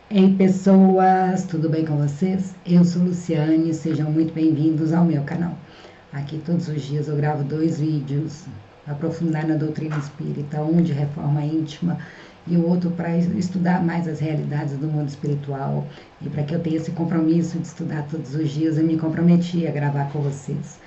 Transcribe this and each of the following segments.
Ei, pessoas, tudo bem com vocês? Eu sou Luciane, sejam muito bem-vindos ao meu canal. Aqui todos os dias eu gravo 2 vídeos, aprofundar na doutrina espírita, um de reforma íntima e o outro para estudar mais as realidades do mundo espiritual. E para que eu tenha esse compromisso de estudar todos os dias, eu me comprometi a gravar com vocês.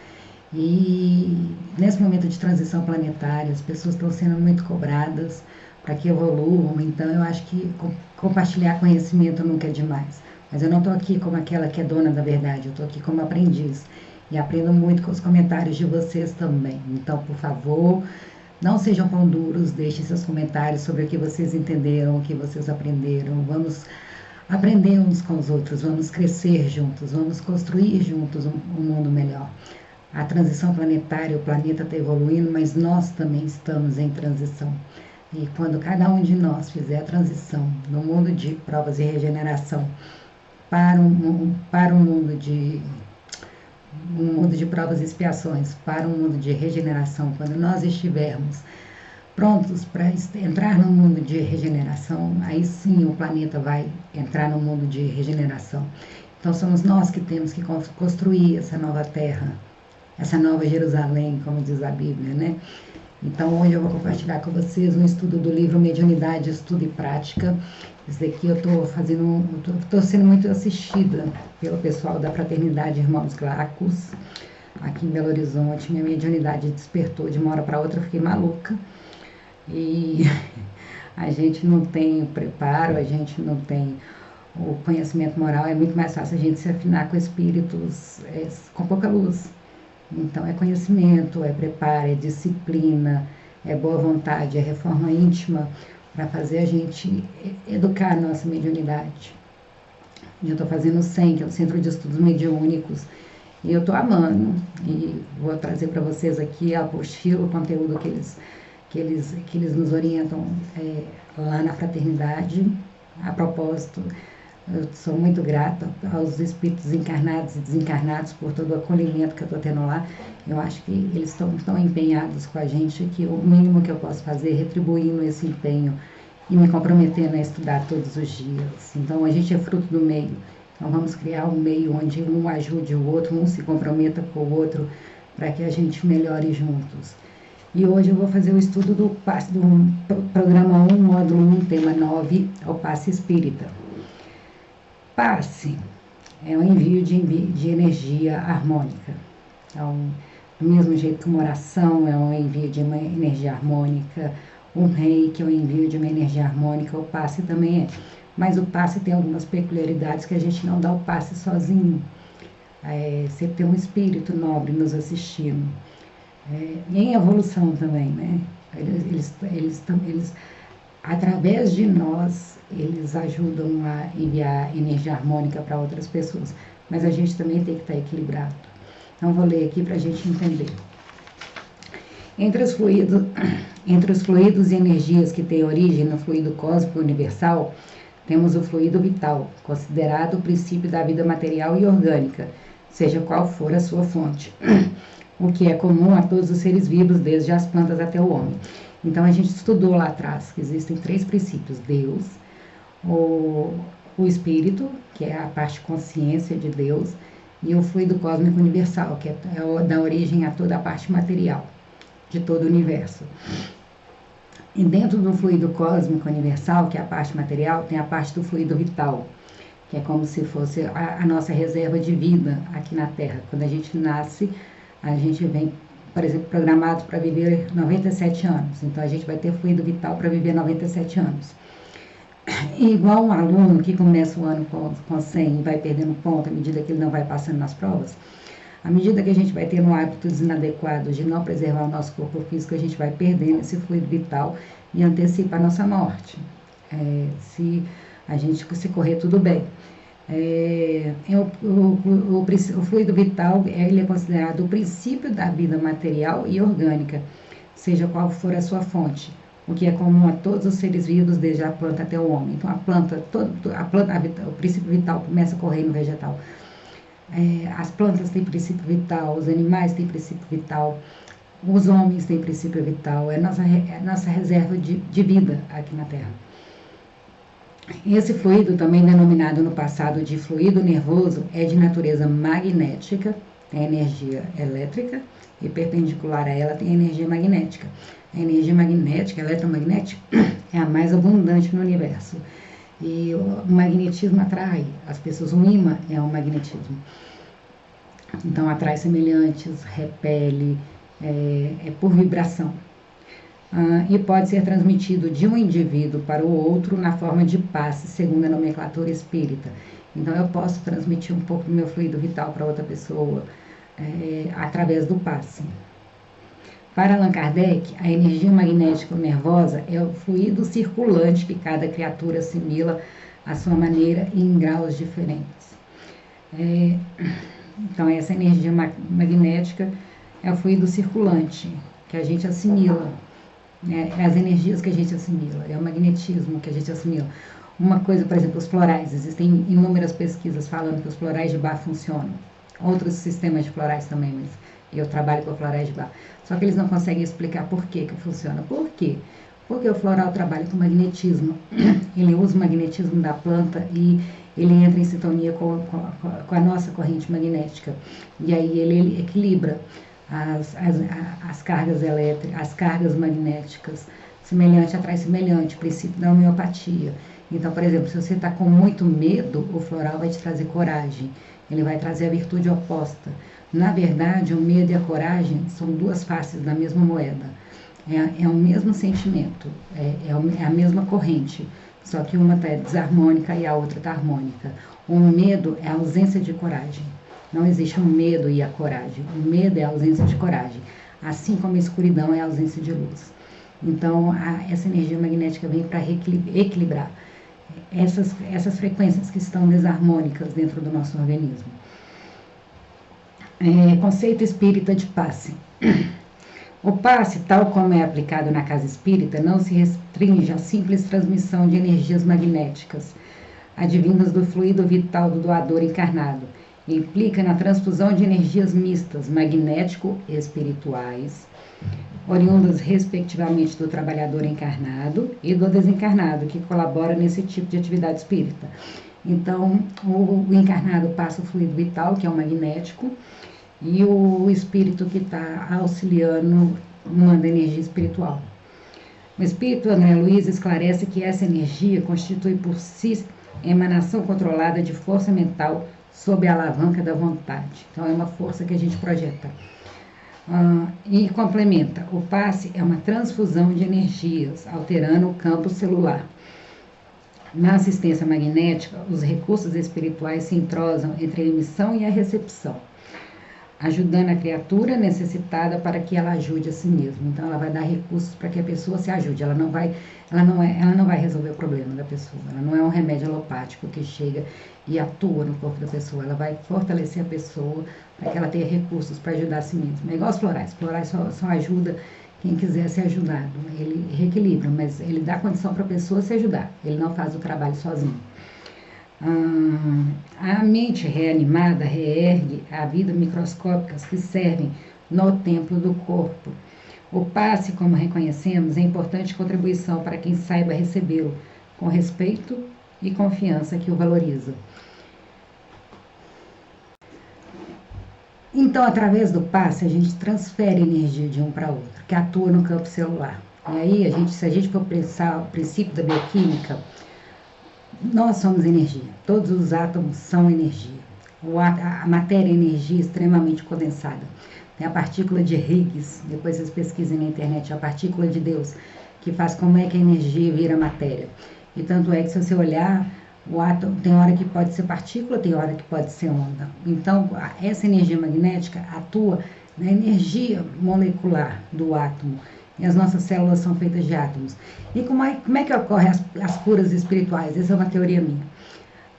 E nesse momento de transição planetária, as pessoas estão sendo muito cobradas para que evoluam, então eu acho que compartilhar conhecimento nunca é demais. Mas eu não estou aqui como aquela que é dona da verdade, eu estou aqui como aprendiz. E aprendo muito com os comentários de vocês também. Então, por favor, não sejam pão duros, deixem seus comentários sobre o que vocês entenderam, o que vocês aprenderam. Vamos aprender uns com os outros, vamos crescer juntos, vamos construir juntos um mundo melhor. A transição planetária, o planeta está evoluindo, mas nós também estamos em transição. E quando cada um de nós fizer a transição no mundo de provas e regeneração para um mundo de provas e expiações, para um mundo de regeneração, quando nós estivermos prontos para entrar no mundo de regeneração, aí sim o planeta vai entrar no mundo de regeneração. Então somos nós que temos que construir essa nova terra, essa nova Jerusalém, como diz a Bíblia, né? Então hoje eu vou compartilhar com vocês um estudo do livro Mediunidade, Estudo e Prática. Esse daqui eu estou sendo muito assistida pelo pessoal da Fraternidade Irmãos Glacos, aqui em Belo Horizonte. Minha mediunidade despertou de uma hora para outra, eu fiquei maluca. E a gente não tem o preparo, a gente não tem o conhecimento moral, é muito mais fácil a gente se afinar com espíritos com pouca luz. Então é conhecimento, é preparo, é disciplina, é boa vontade, é reforma íntima para fazer a gente educar a nossa mediunidade. Eu estou fazendo o CEM, que é o Centro de Estudos Mediúnicos, e eu estou amando. E vou trazer para vocês aqui a apostila, o conteúdo que eles nos orientam lá na fraternidade. A propósito, eu sou muito grata aos espíritos encarnados e desencarnados por todo o acolhimento que eu estou tendo lá. Eu acho que eles estão tão empenhados com a gente que o mínimo que eu posso fazer é retribuindo esse empenho e me comprometendo a estudar todos os dias. Então a gente é fruto do meio. Então vamos criar um meio onde um ajude o outro, um se comprometa com o outro para que a gente melhore juntos. E hoje eu vou fazer o estudo do programa 1, módulo 1, tema 9, ao passe espírita. Passe é um envio de energia harmônica. Então, do mesmo jeito que uma oração é um envio de uma energia harmônica, um reiki é um envio de uma energia harmônica, o passe também é. Mas o passe tem algumas peculiaridades que a gente não dá o passe sozinho. Você tem um espírito nobre nos assistindo. E em evolução também, né? Eles através de nós, eles ajudam a enviar energia harmônica para outras pessoas. Mas a gente também tem que estar equilibrado. Então, vou ler aqui para a gente entender. Entre os fluidos e energias que têm origem no fluido cósmico universal, temos o fluido vital, considerado o princípio da vida material e orgânica, seja qual for a sua fonte, o que é comum a todos os seres vivos, desde as plantas até o homem. Então a gente estudou lá atrás que existem 3 princípios: Deus, o Espírito, que é a parte consciência de Deus, e o fluido cósmico universal, que dá origem a toda a parte material de todo o universo. E dentro do fluido cósmico universal, que é a parte material, tem a parte do fluido vital, que é como se fosse a nossa reserva de vida aqui na Terra. Quando a gente nasce, a gente vem, por exemplo, programado para viver 97 anos. Então, a gente vai ter fluido vital para viver 97 anos. E igual um aluno que começa o ano com 100 e vai perdendo ponto à medida que ele não vai passando nas provas, à medida que a gente vai tendo hábitos inadequados de não preservar o nosso corpo físico, a gente vai perdendo esse fluido vital e antecipa a nossa morte. Se a gente se correr tudo bem. O fluido vital ele é considerado o princípio da vida material e orgânica, seja qual for a sua fonte, o que é comum a todos os seres vivos, desde a planta até o homem. Então, o princípio vital começa a correr no vegetal. As plantas têm princípio vital, os animais têm princípio vital, os homens têm princípio vital, é nossa reserva de vida aqui na Terra. Esse fluido, também denominado no passado de fluido nervoso, é de natureza magnética, tem energia elétrica, e perpendicular a ela tem energia magnética. A energia magnética, eletromagnética, é a mais abundante no universo. E o magnetismo atrai as pessoas, o imã é o magnetismo. Então atrai semelhantes, repele, é por vibração. E pode ser transmitido de um indivíduo para o outro na forma de passe, segundo a nomenclatura espírita. Então eu posso transmitir um pouco do meu fluido vital para outra pessoa através do passe. Para Allan Kardec, a energia magnética ou nervosa é o fluido circulante que cada criatura assimila à sua maneira e em graus diferentes. Então essa energia magnética é o fluido circulante que a gente assimila. As energias que a gente assimila, é o magnetismo que a gente assimila. Uma coisa, por exemplo, os florais, existem inúmeras pesquisas falando que os florais de Bach funcionam. Outros sistemas de florais também, mas eu trabalho com florais de Bach. Só que eles não conseguem explicar por que funciona. Por quê? Porque o floral trabalha com magnetismo. Ele usa o magnetismo da planta e ele entra em sintonia com a nossa corrente magnética. E aí ele equilibra as cargas elétricas, as cargas magnéticas, semelhante atrai semelhante, princípio da homeopatia. Então, por exemplo, se você está com muito medo, o floral vai te trazer coragem, ele vai trazer a virtude oposta. Na verdade, o medo e a coragem são duas faces da mesma moeda. É o mesmo sentimento, é a mesma corrente, só que uma está desarmônica e a outra está harmônica. O medo é a ausência de coragem. Não existe o medo e a coragem. O medo é a ausência de coragem, assim como a escuridão é a ausência de luz. Então, essa energia magnética vem para equilibrar essas frequências que estão desarmônicas dentro do nosso organismo. Conceito espírita de passe. O passe, tal como é aplicado na casa espírita, não se restringe à simples transmissão de energias magnéticas, advindas do fluido vital do doador encarnado. Implica na transfusão de energias mistas, magnético-espirituais, oriundas respectivamente do trabalhador encarnado e do desencarnado, que colabora nesse tipo de atividade espírita. Então, o encarnado passa o fluido vital, que é o magnético, e o espírito que está auxiliando manda energia espiritual. O espírito André Luiz esclarece que essa energia constitui por si emanação controlada de força mental sob a alavanca da vontade. Então, é uma força que a gente projeta. E complementa, o passe é uma transfusão de energias, alterando o campo celular. Na assistência magnética, os recursos espirituais se entrosam entre a emissão e a recepção, ajudando a criatura necessitada para que ela ajude a si mesma. Então, ela vai dar recursos para que a pessoa se ajude. Ela não vai resolver o problema da pessoa. Ela não é um remédio alopático que chega e atua no corpo da pessoa. Ela vai fortalecer a pessoa para que ela tenha recursos para ajudar a si mesma. É igual aos florais. Florais só ajuda quem quiser ser ajudado. Ele reequilibra, mas ele dá condição para a pessoa se ajudar. Ele não faz o trabalho sozinho. A mente reanimada reergue a vida microscópicas que servem no templo do corpo. O passe, como reconhecemos, é importante contribuição para quem saiba recebê-lo, com respeito e confiança que o valoriza. Então, através do passe, a gente transfere energia de um para outro, que atua no campo celular. E aí, se a gente for pensar o princípio da bioquímica, nós somos energia, todos os átomos são energia. A matéria é energia extremamente condensada. Tem a partícula de Higgs, depois vocês pesquisem na internet, a partícula de Deus, que faz como é que a energia vira matéria. E tanto é que se você olhar, o átomo tem hora que pode ser partícula, tem hora que pode ser onda. Então, essa energia magnética atua na energia molecular do átomo. E as nossas células são feitas de átomos. E como é que ocorrem as curas espirituais? Essa é uma teoria minha.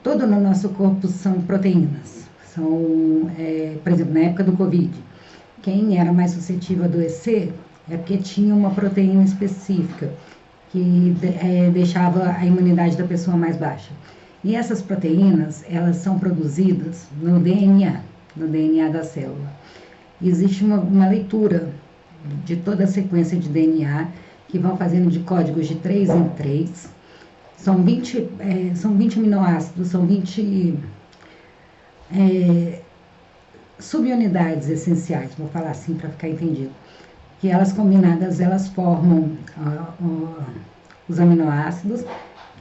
Todo no nosso corpo são proteínas. Por exemplo, na época do Covid, quem era mais suscetível a adoecer é porque tinha uma proteína específica que deixava a imunidade da pessoa mais baixa. E essas proteínas, elas são produzidas no DNA da célula. Existe uma leitura de toda a sequência de DNA que vão fazendo de códigos de 3 em 3, são 20 aminoácidos, são 20 subunidades essenciais, vou falar assim para ficar entendido, que elas combinadas, elas formam os aminoácidos,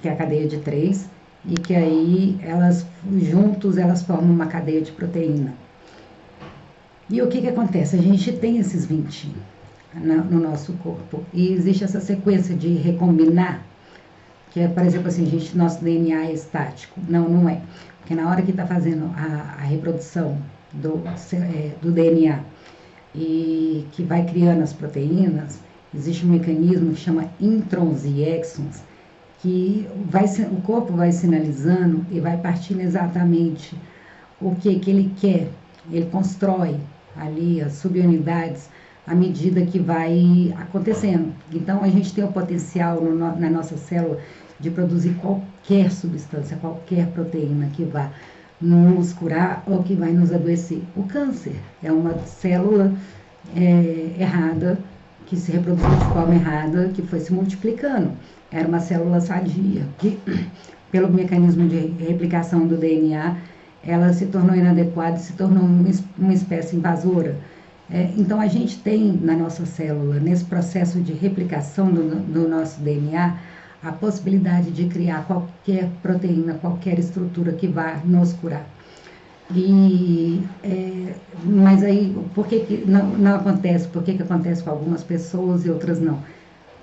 que é a cadeia de 3, e que aí elas juntos elas formam uma cadeia de proteína. E o que acontece? A gente tem esses 20 no nosso corpo, e existe essa sequência de recombinar, que é, por exemplo, assim, nosso DNA é estático. Não, não é. Porque na hora que está fazendo a reprodução do DNA e que vai criando as proteínas, existe um mecanismo que chama introns e exons, que o corpo vai sinalizando e vai partindo exatamente o que ele quer. Ele constrói ali as subunidades à medida que vai acontecendo. Então, a gente tem o potencial na nossa célula de produzir qualquer substância, qualquer proteína que vá nos curar ou que vai nos adoecer. O câncer é uma célula errada, que se reproduziu de forma errada, que foi se multiplicando. Era uma célula sadia, que pelo mecanismo de replicação do DNA, ela se tornou inadequada e se tornou uma espécie invasora. Então, a gente tem na nossa célula, nesse processo de replicação do nosso DNA, a possibilidade de criar qualquer proteína, qualquer estrutura que vá nos curar. Mas aí, por que não acontece? Por que acontece com algumas pessoas e outras não?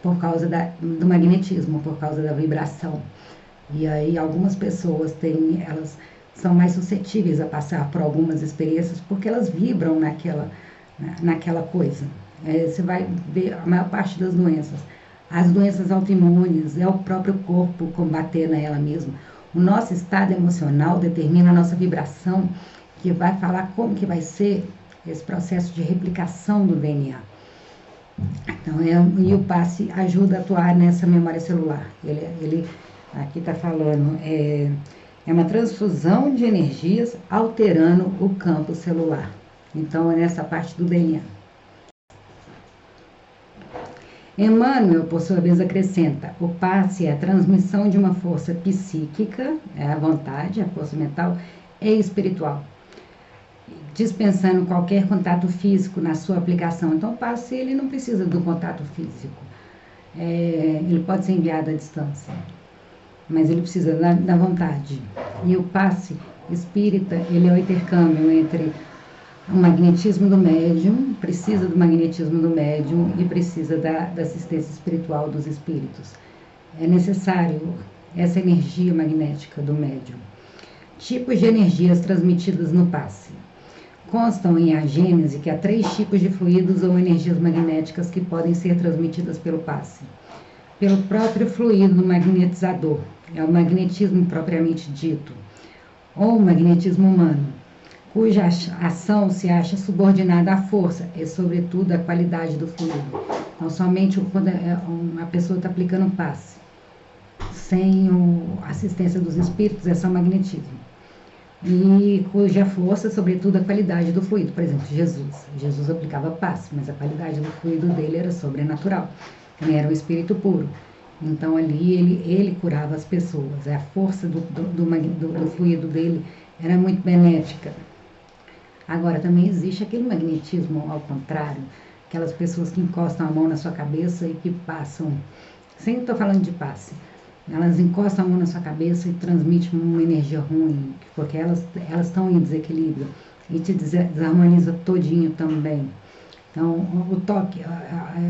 Por causa do magnetismo, por causa da vibração. E aí, algumas pessoas elas são mais suscetíveis a passar por algumas experiências porque elas vibram naquela coisa. Você vai ver a maior parte das doenças. As doenças autoimunes, é o próprio corpo combatendo ela mesma. O nosso estado emocional determina a nossa vibração, que vai falar como que vai ser esse processo de replicação do DNA. Então, e o passe ajuda a atuar nessa memória celular. Ele aqui está falando, é uma transfusão de energias alterando o campo celular. Então, é nessa parte do DNA. Emmanuel, por sua vez, acrescenta: o passe é a transmissão de uma força psíquica, é a vontade, a força mental, e espiritual, dispensando qualquer contato físico na sua aplicação. Então, o passe ele não precisa do contato físico. Ele pode ser enviado à distância, mas ele precisa da vontade. E o passe espírita, ele é o intercâmbio entre o magnetismo do médium, precisa do magnetismo do médium e precisa da assistência espiritual dos espíritos. É necessário essa energia magnética do médium. Tipos de energias transmitidas no passe. Constam em A Gênese que há 3 tipos de fluidos ou energias magnéticas que podem ser transmitidas pelo passe. Pelo próprio fluido magnetizador, é o magnetismo propriamente dito, ou o magnetismo humano, cuja ação se acha subordinada à força e, sobretudo, à qualidade do fluido. Então, somente quando uma pessoa está aplicando passe, sem a assistência dos espíritos, é só magnetismo. E cuja força, sobretudo, a qualidade do fluido. Por exemplo, Jesus aplicava passe, mas a qualidade do fluido dele era sobrenatural. Ele era um espírito puro. Então, ali, ele curava as pessoas. A força do fluido dele era muito benéfica. Agora, também existe aquele magnetismo ao contrário, aquelas pessoas que encostam a mão na sua cabeça e que passam, sem estou falando de passe, elas encostam a mão na sua cabeça e transmitem uma energia ruim, porque elas estão em desequilíbrio e te desarmoniza todinho também. Então, o toque,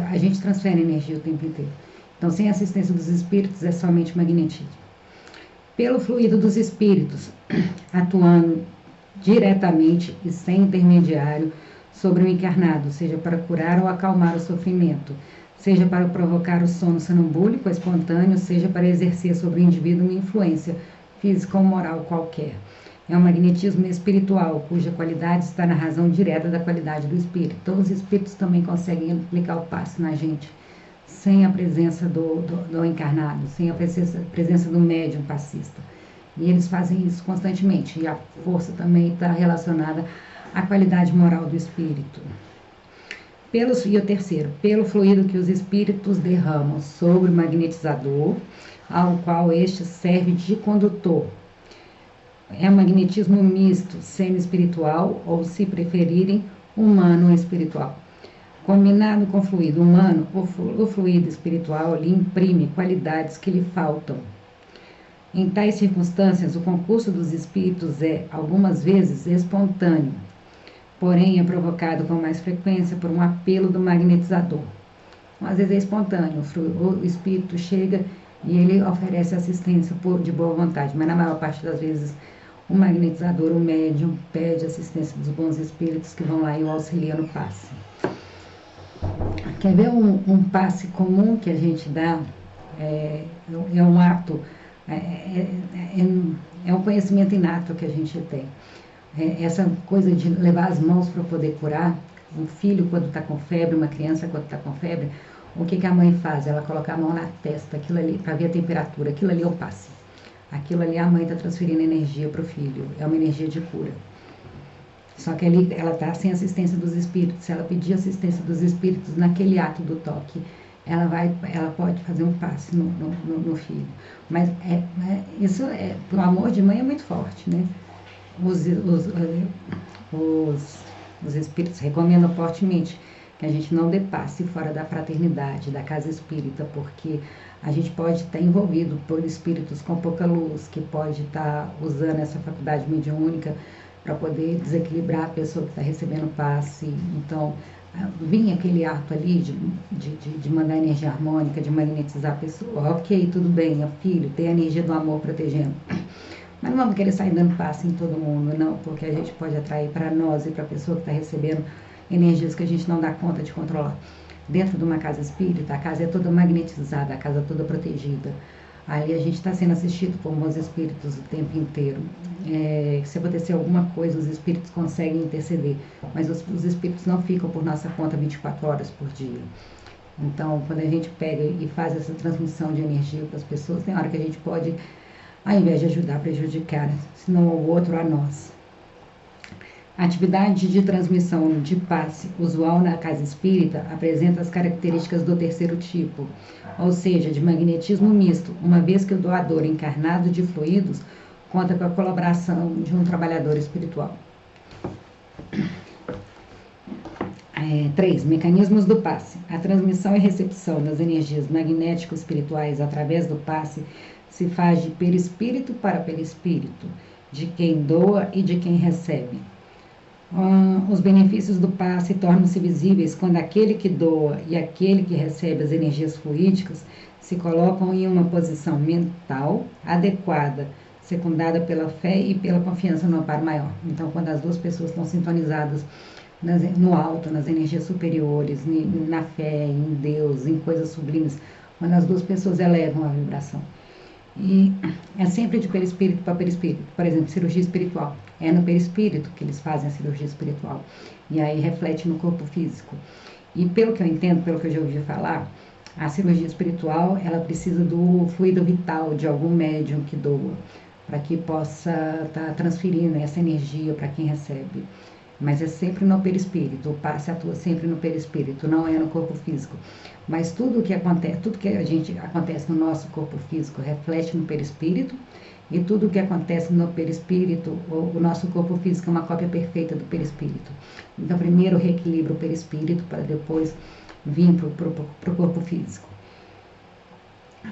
a gente transfere energia o tempo inteiro. Então, sem assistência dos espíritos, é somente magnetismo. Pelo fluido dos espíritos, atuando diretamente e sem intermediário sobre o encarnado, seja para curar ou acalmar o sofrimento, seja para provocar o sono sonambúlico espontâneo, seja para exercer sobre o indivíduo uma influência física ou moral qualquer. É um magnetismo espiritual, cuja qualidade está na razão direta da qualidade do espírito. Então, os espíritos também conseguem aplicar o passe na gente, sem a presença do encarnado, sem a presença do médium passista. E eles fazem isso constantemente. E a força também está relacionada à qualidade moral do espírito. E o terceiro, pelo fluido que os espíritos derramam sobre o magnetizador, ao qual este serve de condutor. É um magnetismo misto, semi-espiritual, ou, se preferirem, humano espiritual. Combinado com o fluido humano, o fluido espiritual lhe imprime qualidades que lhe faltam. Em tais circunstâncias, o concurso dos espíritos é, algumas vezes, espontâneo, porém é provocado com mais frequência por um apelo do magnetizador. Às vezes é espontâneo, o espírito chega e ele oferece assistência de boa vontade, mas na maior parte das vezes o magnetizador, o médium, pede assistência dos bons espíritos que vão lá e o auxiliam no passe. Quer ver um passe comum que a gente dá? É um ato, é um conhecimento inato que a gente tem. Essa coisa de levar as mãos para poder curar, um filho quando está com febre, uma criança quando está com febre, o que a mãe faz? Ela coloca a mão na testa, aquilo ali, para ver a temperatura, aquilo ali é o passe. Aquilo ali a mãe está transferindo energia para o filho, é uma energia de cura. Só que ali ela está sem assistência dos espíritos. Se ela pedir assistência dos espíritos naquele ato do toque, ela pode fazer um passe no filho. Mas o amor de mãe é muito forte, né? Os espíritos recomendam fortemente que a gente não dê passe fora da fraternidade, da casa espírita, porque a gente pode estar envolvido por espíritos com pouca luz, que pode estar usando essa faculdade mediúnica para poder desequilibrar a pessoa que está recebendo passe. Então, vinha aquele ato ali de mandar energia harmônica, de magnetizar a pessoa. Ok, tudo bem, é filho, tem a energia do amor protegendo. Mas não vamos querer sair dando passe em todo mundo, não, porque a gente pode atrair para nós e para a pessoa que está recebendo energias que a gente não dá conta de controlar. Dentro de uma casa espírita, a casa é toda magnetizada, a casa é toda protegida. Ali a gente está sendo assistido por bons espíritos o tempo inteiro. Se acontecer alguma coisa, os espíritos conseguem interceder, mas os espíritos não ficam por nossa conta 24 horas por dia. Então, quando a gente pega e faz essa transmissão de energia para as pessoas, tem hora que a gente pode, ao invés de ajudar, prejudicar, se não o outro, a nós. A atividade de transmissão de passe usual na casa espírita apresenta as características do terceiro tipo, ou seja, de magnetismo misto, uma vez que o doador encarnado de fluidos conta com a colaboração de um trabalhador espiritual. 3. Mecanismos do passe. A transmissão e recepção das energias magnético-espirituais através do passe se faz de perispírito para perispírito, de quem doa e de quem recebe. Os benefícios do passe tornam-se visíveis quando aquele que doa e aquele que recebe as energias fluídicas se colocam em uma posição mental adequada, secundada pela fé e pela confiança no amparo maior. Então, quando as duas pessoas estão sintonizadas no alto, nas energias superiores, na fé, em Deus, em coisas sublimes, quando as duas pessoas elevam a vibração. E é sempre de perispírito para perispírito. Por exemplo, cirurgia espiritual. É no perispírito que eles fazem a cirurgia espiritual. E aí reflete no corpo físico. E pelo que eu entendo, pelo que eu já ouvi falar, a cirurgia espiritual, ela precisa do fluido vital de algum médium que doa, para que possa estar transferindo essa energia para quem recebe. Mas é sempre no perispírito, o passe atua sempre no perispírito, não é no corpo físico. Mas tudo que acontece no nosso corpo físico reflete no perispírito, e tudo que acontece no perispírito, o nosso corpo físico é uma cópia perfeita do perispírito. Então, primeiro reequilibra o perispírito para depois vir para o corpo físico.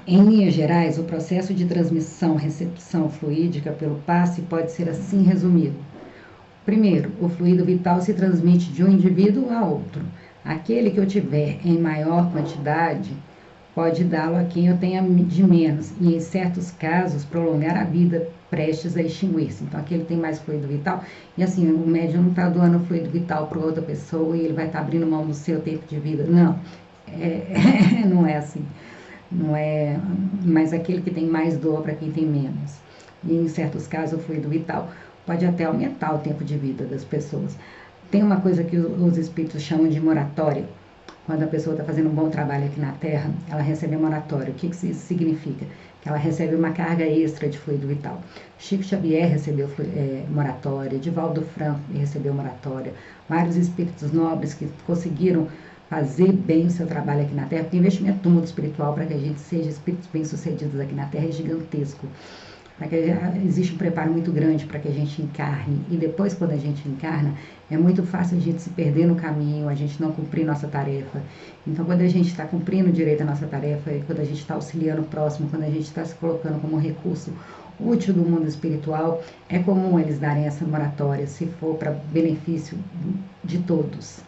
Em linhas gerais, o processo de transmissão-recepção fluídica pelo passe pode ser assim resumido. Primeiro, o fluido vital se transmite de um indivíduo a outro. Aquele que eu tiver em maior quantidade pode dá-lo a quem eu tenha de menos e, em certos casos, prolongar a vida prestes a extinguir-se. Então, aquele tem mais fluido vital e, assim, o médium não está doando fluido vital para outra pessoa e ele vai estar abrindo mão do seu tempo de vida. Não, não é assim. Não é, mas aquele que tem mais doa para quem tem menos. E, em certos casos, o fluido vital pode até aumentar o tempo de vida das pessoas. Tem uma coisa que os espíritos chamam de moratória. quando a pessoa está fazendo um bom trabalho aqui na Terra, ela recebe uma oratória. O que isso significa? Que ela recebe uma carga extra de fluido vital. Chico Xavier recebeu moratória, Divaldo Franco recebeu moratória, vários espíritos nobres que conseguiram fazer bem o seu trabalho aqui na Terra, porque o investimento do mundo espiritual para que a gente seja espíritos bem-sucedidos aqui na Terra é gigantesco. Existe um preparo muito grande para que a gente encarne, e depois, quando a gente encarna, é muito fácil a gente se perder no caminho, a gente não cumprir nossa tarefa. Então, quando a gente está cumprindo direito a nossa tarefa, quando a gente está auxiliando o próximo, quando a gente está se colocando como recurso útil do mundo espiritual, é comum eles darem essa moratória, se for para benefício de todos.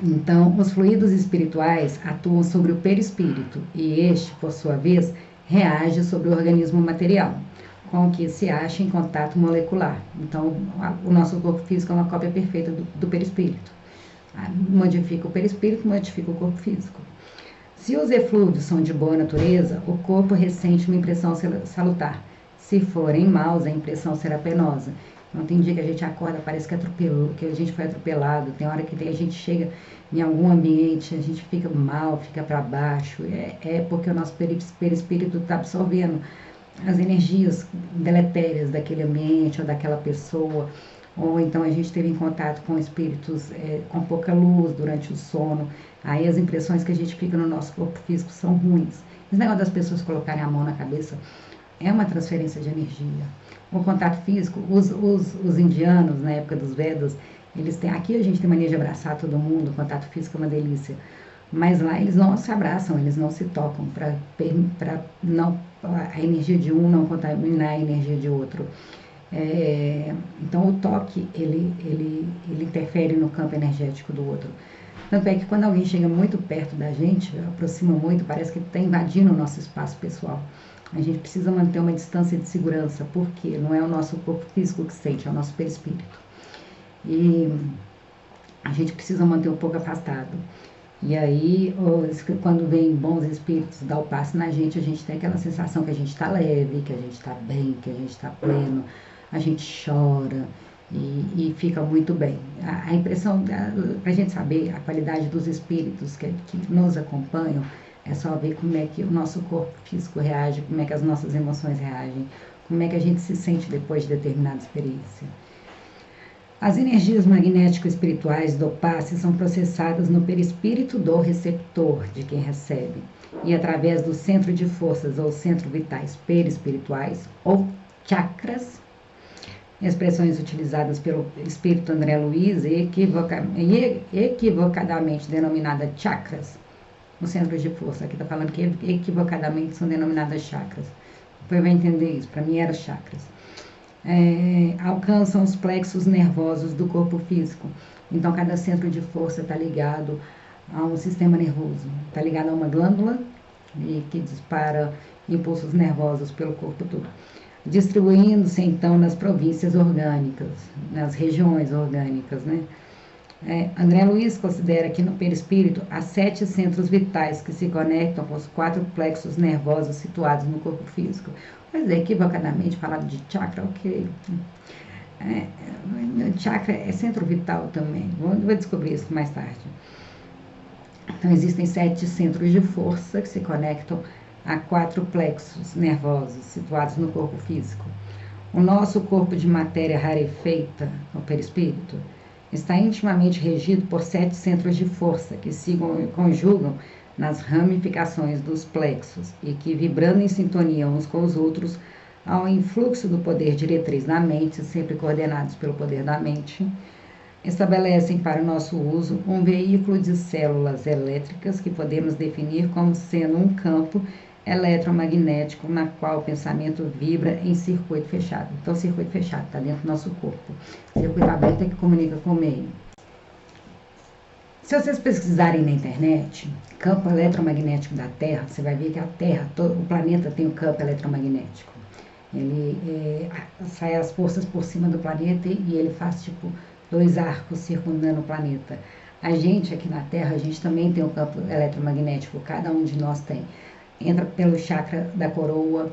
Então, os fluidos espirituais atuam sobre o perispírito, e este, por sua vez, reage sobre o organismo material, com o que se acha em contato molecular. Então, o nosso corpo físico é uma cópia perfeita do perispírito. Modifica o perispírito, modifica o corpo físico. Se os eflúvios são de boa natureza, o corpo ressente uma impressão salutar. Se forem maus, a impressão será penosa. Então, tem dia que a gente acorda, parece que atropelou, que a gente foi atropelado. Tem hora que a gente chega em algum ambiente, a gente fica mal, fica para baixo. É porque o nosso perispírito está absorvendo as energias deletérias daquele ambiente ou daquela pessoa. Ou então a gente teve em contato com espíritos com pouca luz durante o sono. Aí as impressões que a gente fica no nosso corpo físico são ruins. Esse negócio das pessoas colocarem a mão na cabeça é uma transferência de energia. O contato físico, os indianos, na época dos Vedas, eles têm, aqui a gente tem mania de abraçar todo mundo, o contato físico é uma delícia, mas lá eles não se abraçam, eles não se tocam, para não a energia de um não contaminar a energia de outro. Então o toque, ele interfere no campo energético do outro. Tanto é que quando alguém chega muito perto da gente, aproxima muito, parece que está invadindo o nosso espaço pessoal. A gente precisa manter uma distância de segurança, porque não é o nosso corpo físico que sente, é o nosso perispírito. E a gente precisa manter um pouco afastado. E aí, quando vem bons espíritos dar o passe na gente, a gente tem aquela sensação que a gente está leve, que a gente está bem, que a gente está pleno, a gente chora e fica muito bem. A impressão, para a gente saber a qualidade dos espíritos que nos acompanham, é só ver como é que o nosso corpo físico reage, como é que as nossas emoções reagem, como é que a gente se sente depois de determinada experiência. As energias magnético-espirituais do passe são processadas no perispírito do receptor, de quem recebe, e através do centro de forças ou centro vitais perispirituais, ou chakras, expressões utilizadas pelo espírito André Luiz, equivocadamente denominada chakras. No centro de força, aqui está falando que equivocadamente são denominadas chakras. Depois vai entender isso, para mim eram chakras. Alcançam os plexos nervosos do corpo físico. Então, cada centro de força está ligado a um sistema nervoso. Está ligado a uma glândula que dispara impulsos nervosos pelo corpo todo. Distribuindo-se, então, nas províncias orgânicas, nas regiões orgânicas, né? André Luiz considera que no perispírito há 7 centros vitais que se conectam com os 4 plexos nervosos situados no corpo físico. Mas equivocadamente falado de chakra, ok. Chakra é centro vital também. Vou descobrir isso mais tarde. Então existem 7 centros de força que se conectam a 4 plexos nervosos situados no corpo físico. O nosso corpo de matéria rarefeita, o perispírito, está intimamente regido por 7 centros de força que se conjugam nas ramificações dos plexos e que, vibrando em sintonia uns com os outros, ao influxo do poder diretriz na mente, sempre coordenados pelo poder da mente, estabelecem para o nosso uso um veículo de células elétricas que podemos definir como sendo um campo eletromagnético na qual o pensamento vibra em circuito fechado. Então, o circuito fechado está dentro do nosso corpo. O circuito aberto é que comunica com o meio. Se vocês pesquisarem na internet, campo eletromagnético da Terra, você vai ver que a Terra, o planeta tem um campo eletromagnético. Ele sai as forças por cima do planeta e ele faz tipo 2 arcos circundando o planeta. A gente aqui na Terra, a gente também tem um campo eletromagnético, cada um de nós tem. Entra pelo chakra da coroa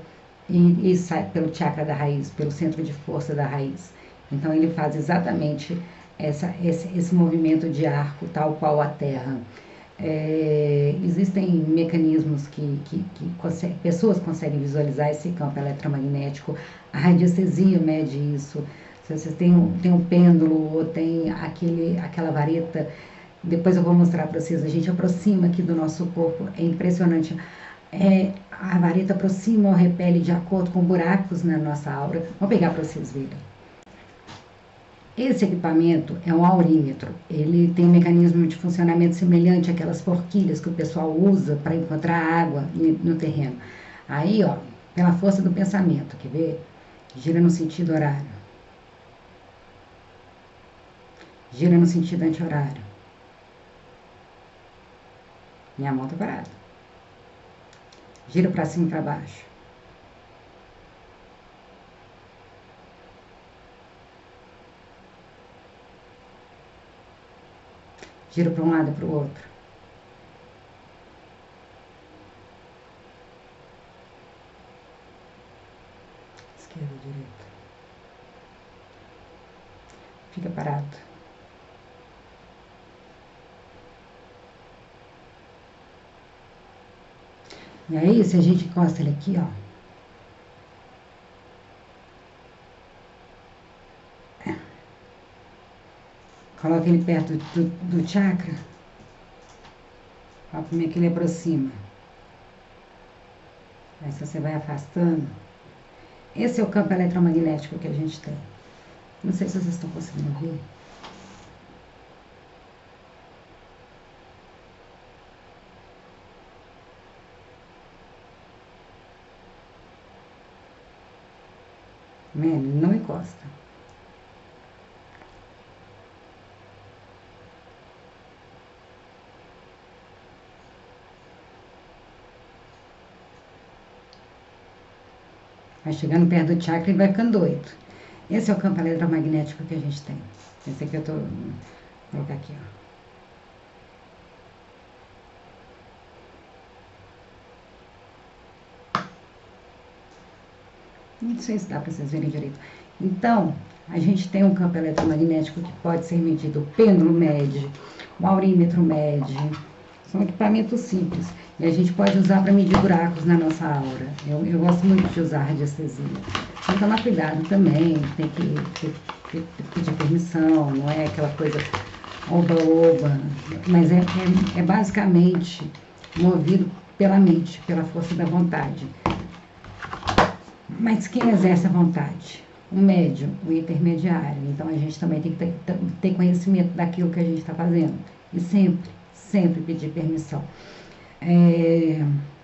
e sai pelo chakra da raiz, pelo centro de força da raiz. Então ele faz exatamente esse movimento de arco tal qual a Terra. Existem mecanismos que pessoas conseguem visualizar esse campo eletromagnético, a radiestesia mede isso. Se você tem um pêndulo ou tem aquela vareta, depois eu vou mostrar para vocês, a gente aproxima aqui do nosso corpo, é impressionante. A vareta aproxima ou repele de acordo com buracos na nossa aura. Vou pegar para vocês verem. Esse equipamento é um aurímetro. Ele tem um mecanismo de funcionamento semelhante àquelas forquilhas que o pessoal usa para encontrar água no terreno. Aí, ó, pela força do pensamento, quer ver? Gira no sentido horário. Gira no sentido anti-horário. Minha mão tá parada. Gira para cima e para baixo. Gira para um lado e para o outro. Esquerda, direita. Fica parado. E aí, se a gente encosta ele aqui, ó. Coloca ele perto do chakra. Ó, como é que ele aproxima. Aí se você vai afastando. Esse é o campo eletromagnético que a gente tem. Não sei se vocês estão conseguindo ver. Ele não encosta. Vai chegando perto do chakra e vai ficando doido. Esse é o campo eletromagnético que a gente tem. Esse aqui eu tô... Vou colocar aqui, ó. Não sei se dá para vocês verem direito. Então, a gente tem um campo eletromagnético que pode ser medido. O pêndulo mede, o aurímetro mede. São equipamentos simples. E a gente pode usar para medir buracos na nossa aura. Eu gosto muito de usar radiestesia. Tem que tomar cuidado também, tem que pedir permissão, não é aquela coisa oba-oba. Mas é basicamente movido pela mente, pela força da vontade. Mas quem exerce a vontade? O médium, o intermediário. Então a gente também tem que ter conhecimento daquilo que a gente está fazendo. E sempre pedir permissão.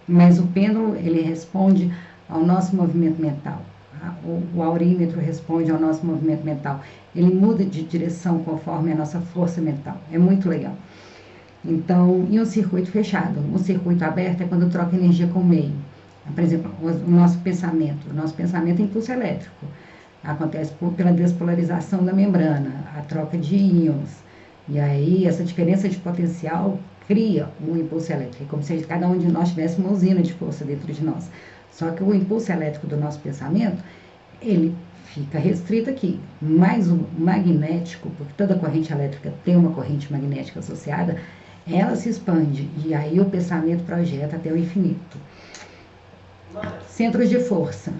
Mas o pêndulo, ele responde ao nosso movimento mental. O aurímetro responde ao nosso movimento mental. Ele muda de direção conforme a nossa força mental. É muito legal. Então, e um circuito fechado? Um circuito aberto é quando troca energia com o meio. Por exemplo, o nosso pensamento. O nosso pensamento é impulso elétrico. Acontece pela despolarização da membrana, a troca de íons. E aí, essa diferença de potencial cria um impulso elétrico. É como se cada um de nós tivesse uma usina de força dentro de nós. Só que o impulso elétrico do nosso pensamento, ele fica restrito aqui. Mas o magnético, porque toda corrente elétrica tem uma corrente magnética associada, ela se expande. E aí o pensamento projeta até o infinito. Centros de força.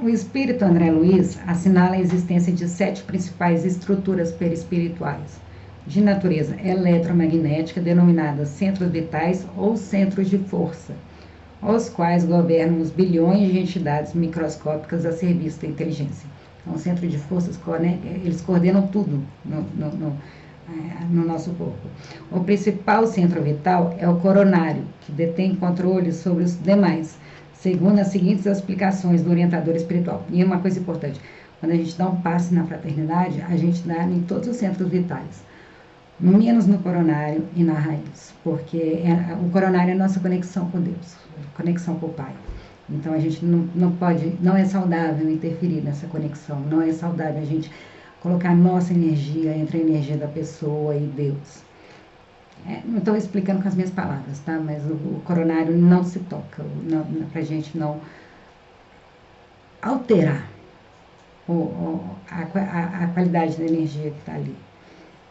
O espírito André Luiz assinala a existência de 7 principais estruturas perispirituais, de natureza eletromagnética, denominadas centros vitais ou centros de força, os quais governam os bilhões de entidades microscópicas a serviço da inteligência. Então, o centro de forças, eles coordenam tudo no nosso corpo. O principal centro vital é o coronário, que detém controle sobre os demais, segundo as seguintes explicações do orientador espiritual. E uma coisa importante, quando a gente dá um passe na fraternidade, a gente dá em todos os centros vitais, menos no coronário e na raiz, porque o coronário é a nossa conexão com Deus, conexão com o Pai. Então a gente não pode, não é saudável interferir nessa conexão, não é saudável a gente colocar nossa energia entre a energia da pessoa e Deus. Não estou explicando com as minhas palavras, tá? Mas o coronário não se toca, para a gente não alterar a qualidade da energia que está ali.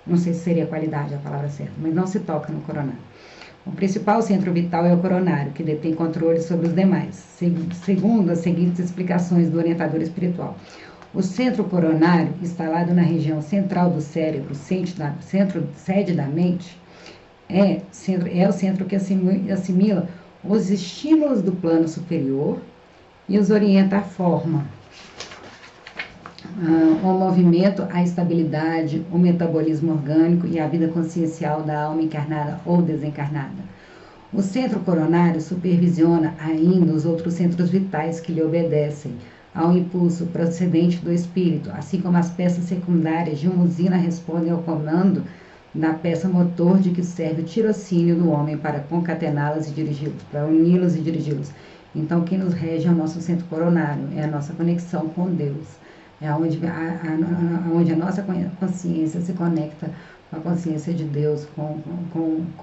Não sei se seria qualidade a palavra certa, mas não se toca no coronário. O principal centro vital é o coronário, que detém controle sobre os demais, segundo as seguintes explicações do orientador espiritual. O centro coronário, instalado na região central do cérebro, sede da mente, é o centro que assimila os estímulos do plano superior e os orienta à forma, ao movimento, à estabilidade, o metabolismo orgânico e a vida consciencial da alma encarnada ou desencarnada. O centro coronário supervisiona ainda os outros centros vitais que lhe obedecem ao impulso procedente do espírito, assim como as peças secundárias de uma usina respondem ao comando da peça motor de que serve o tirocínio do homem para concatená-las e dirigi-los, para uni-los e dirigi-los. Então, quem nos rege é o nosso centro coronário, é a nossa conexão com Deus, é onde a nossa consciência se conecta com a consciência de Deus, com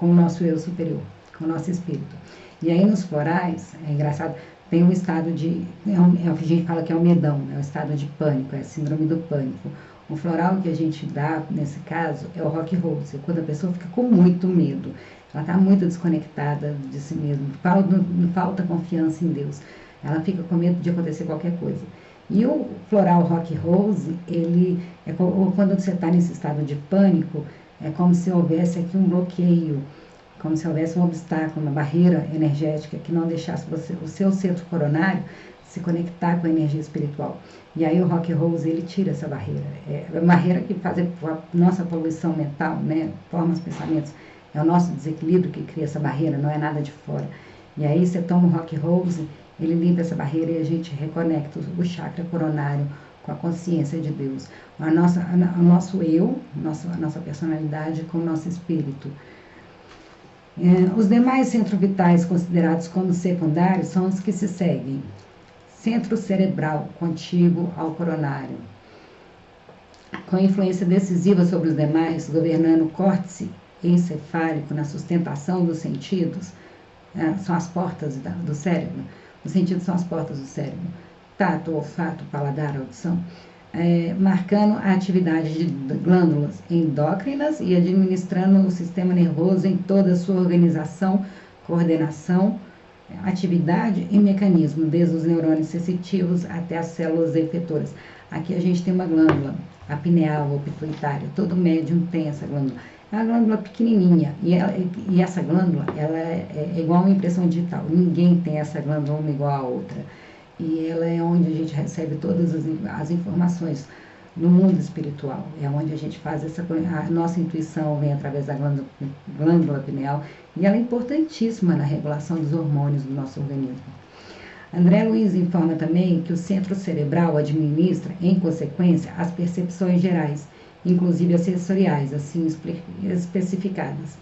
o nosso eu superior, com o nosso espírito. E aí nos florais, é engraçado, tem um estado de, é o que a gente fala que é o medão, é o estado de pânico, é a síndrome do pânico. O floral que a gente dá, nesse caso, é o rock rose, quando a pessoa fica com muito medo, ela está muito desconectada de si mesma, falta confiança em Deus, ela fica com medo de acontecer qualquer coisa. E o floral rock rose, ele quando você está nesse estado de pânico, é como se houvesse aqui um bloqueio, como se houvesse um obstáculo, uma barreira energética que não deixasse o seu centro coronário se conectar com a energia espiritual. E aí o rock rose, ele tira essa barreira. É uma barreira que faz a nossa poluição mental, né? Forma os pensamentos. É o nosso desequilíbrio que cria essa barreira, não é nada de fora. E aí você toma o rock rose, ele limpa essa barreira e a gente reconecta o chakra coronário com a consciência de Deus. O nosso eu, a nossa personalidade com o nosso espírito. Os demais centros vitais considerados como secundários são os que se seguem. Centro cerebral contíguo ao coronário, com influência decisiva sobre os demais, governando o córtex encefálico na sustentação dos sentidos, são as portas do cérebro. Os sentidos são as portas do cérebro. Tato, olfato, paladar, audição. Marcando a atividade de glândulas endócrinas e administrando o sistema nervoso em toda a sua organização, coordenação, atividade e mecanismo, desde os neurônios sensitivos até as células efetoras. Aqui a gente tem uma glândula, a pineal ou pituitária, todo médium tem essa glândula. É uma glândula pequenininha e essa glândula ela é igual a uma impressão digital, ninguém tem essa glândula uma igual a outra. E ela é onde a gente recebe todas as informações no mundo espiritual. É onde a gente faz a nossa intuição vem através da glândula pineal e ela é importantíssima na regulação dos hormônios do nosso organismo. André Luiz informa também que o centro cerebral administra, em consequência, as percepções gerais, inclusive as sensoriais, assim especificadas.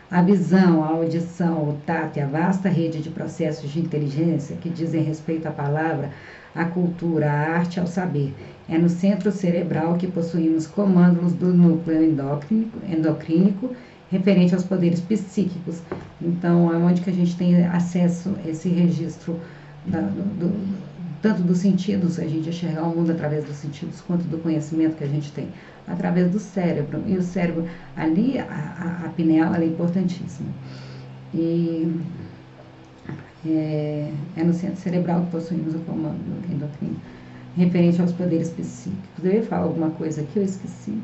A visão, a audição, o tato e a vasta rede de processos de inteligência que dizem respeito à palavra, à cultura, à arte e ao saber. É no centro cerebral que possuímos comandos do núcleo endocrínico referente aos poderes psíquicos. Então, é onde que a gente tem acesso a esse registro, tanto dos sentidos, a gente enxergar o mundo através dos sentidos, quanto do conhecimento que a gente tem através do cérebro. E o cérebro, ali, a pineal, ela é importantíssima. E é no centro cerebral que possuímos o comando endocrino, referente aos poderes psíquicos. Eu ia falar alguma coisa aqui, eu esqueci.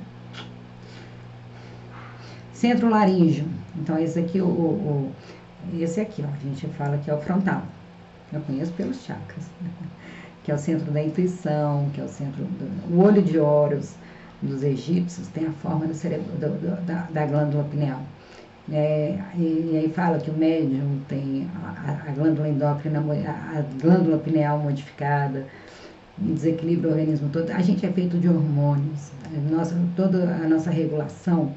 Centro laríngeo. Então, esse aqui, esse aqui, ó, a gente fala que é o frontal. Eu conheço pelos chakras, né? Que é o centro da intuição, que é o centro do olho de Horus dos egípcios, tem a forma do cérebro, da glândula pineal. E aí fala que o médium tem a glândula endócrina, a glândula pineal modificada, desequilibra o organismo todo. A gente é feito de hormônios, toda a nossa regulação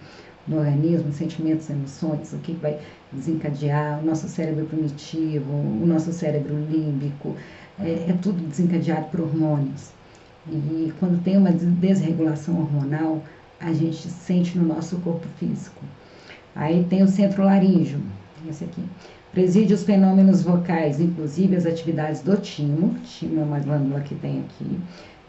no organismo, sentimentos, emoções, o que vai desencadear, o nosso cérebro primitivo, o nosso cérebro límbico, é tudo desencadeado por hormônios. E quando tem uma desregulação hormonal, a gente sente no nosso corpo físico. Aí tem o centro laríngeo, esse aqui. Preside os fenômenos vocais, inclusive as atividades do timo. Timo é uma glândula que tem aqui,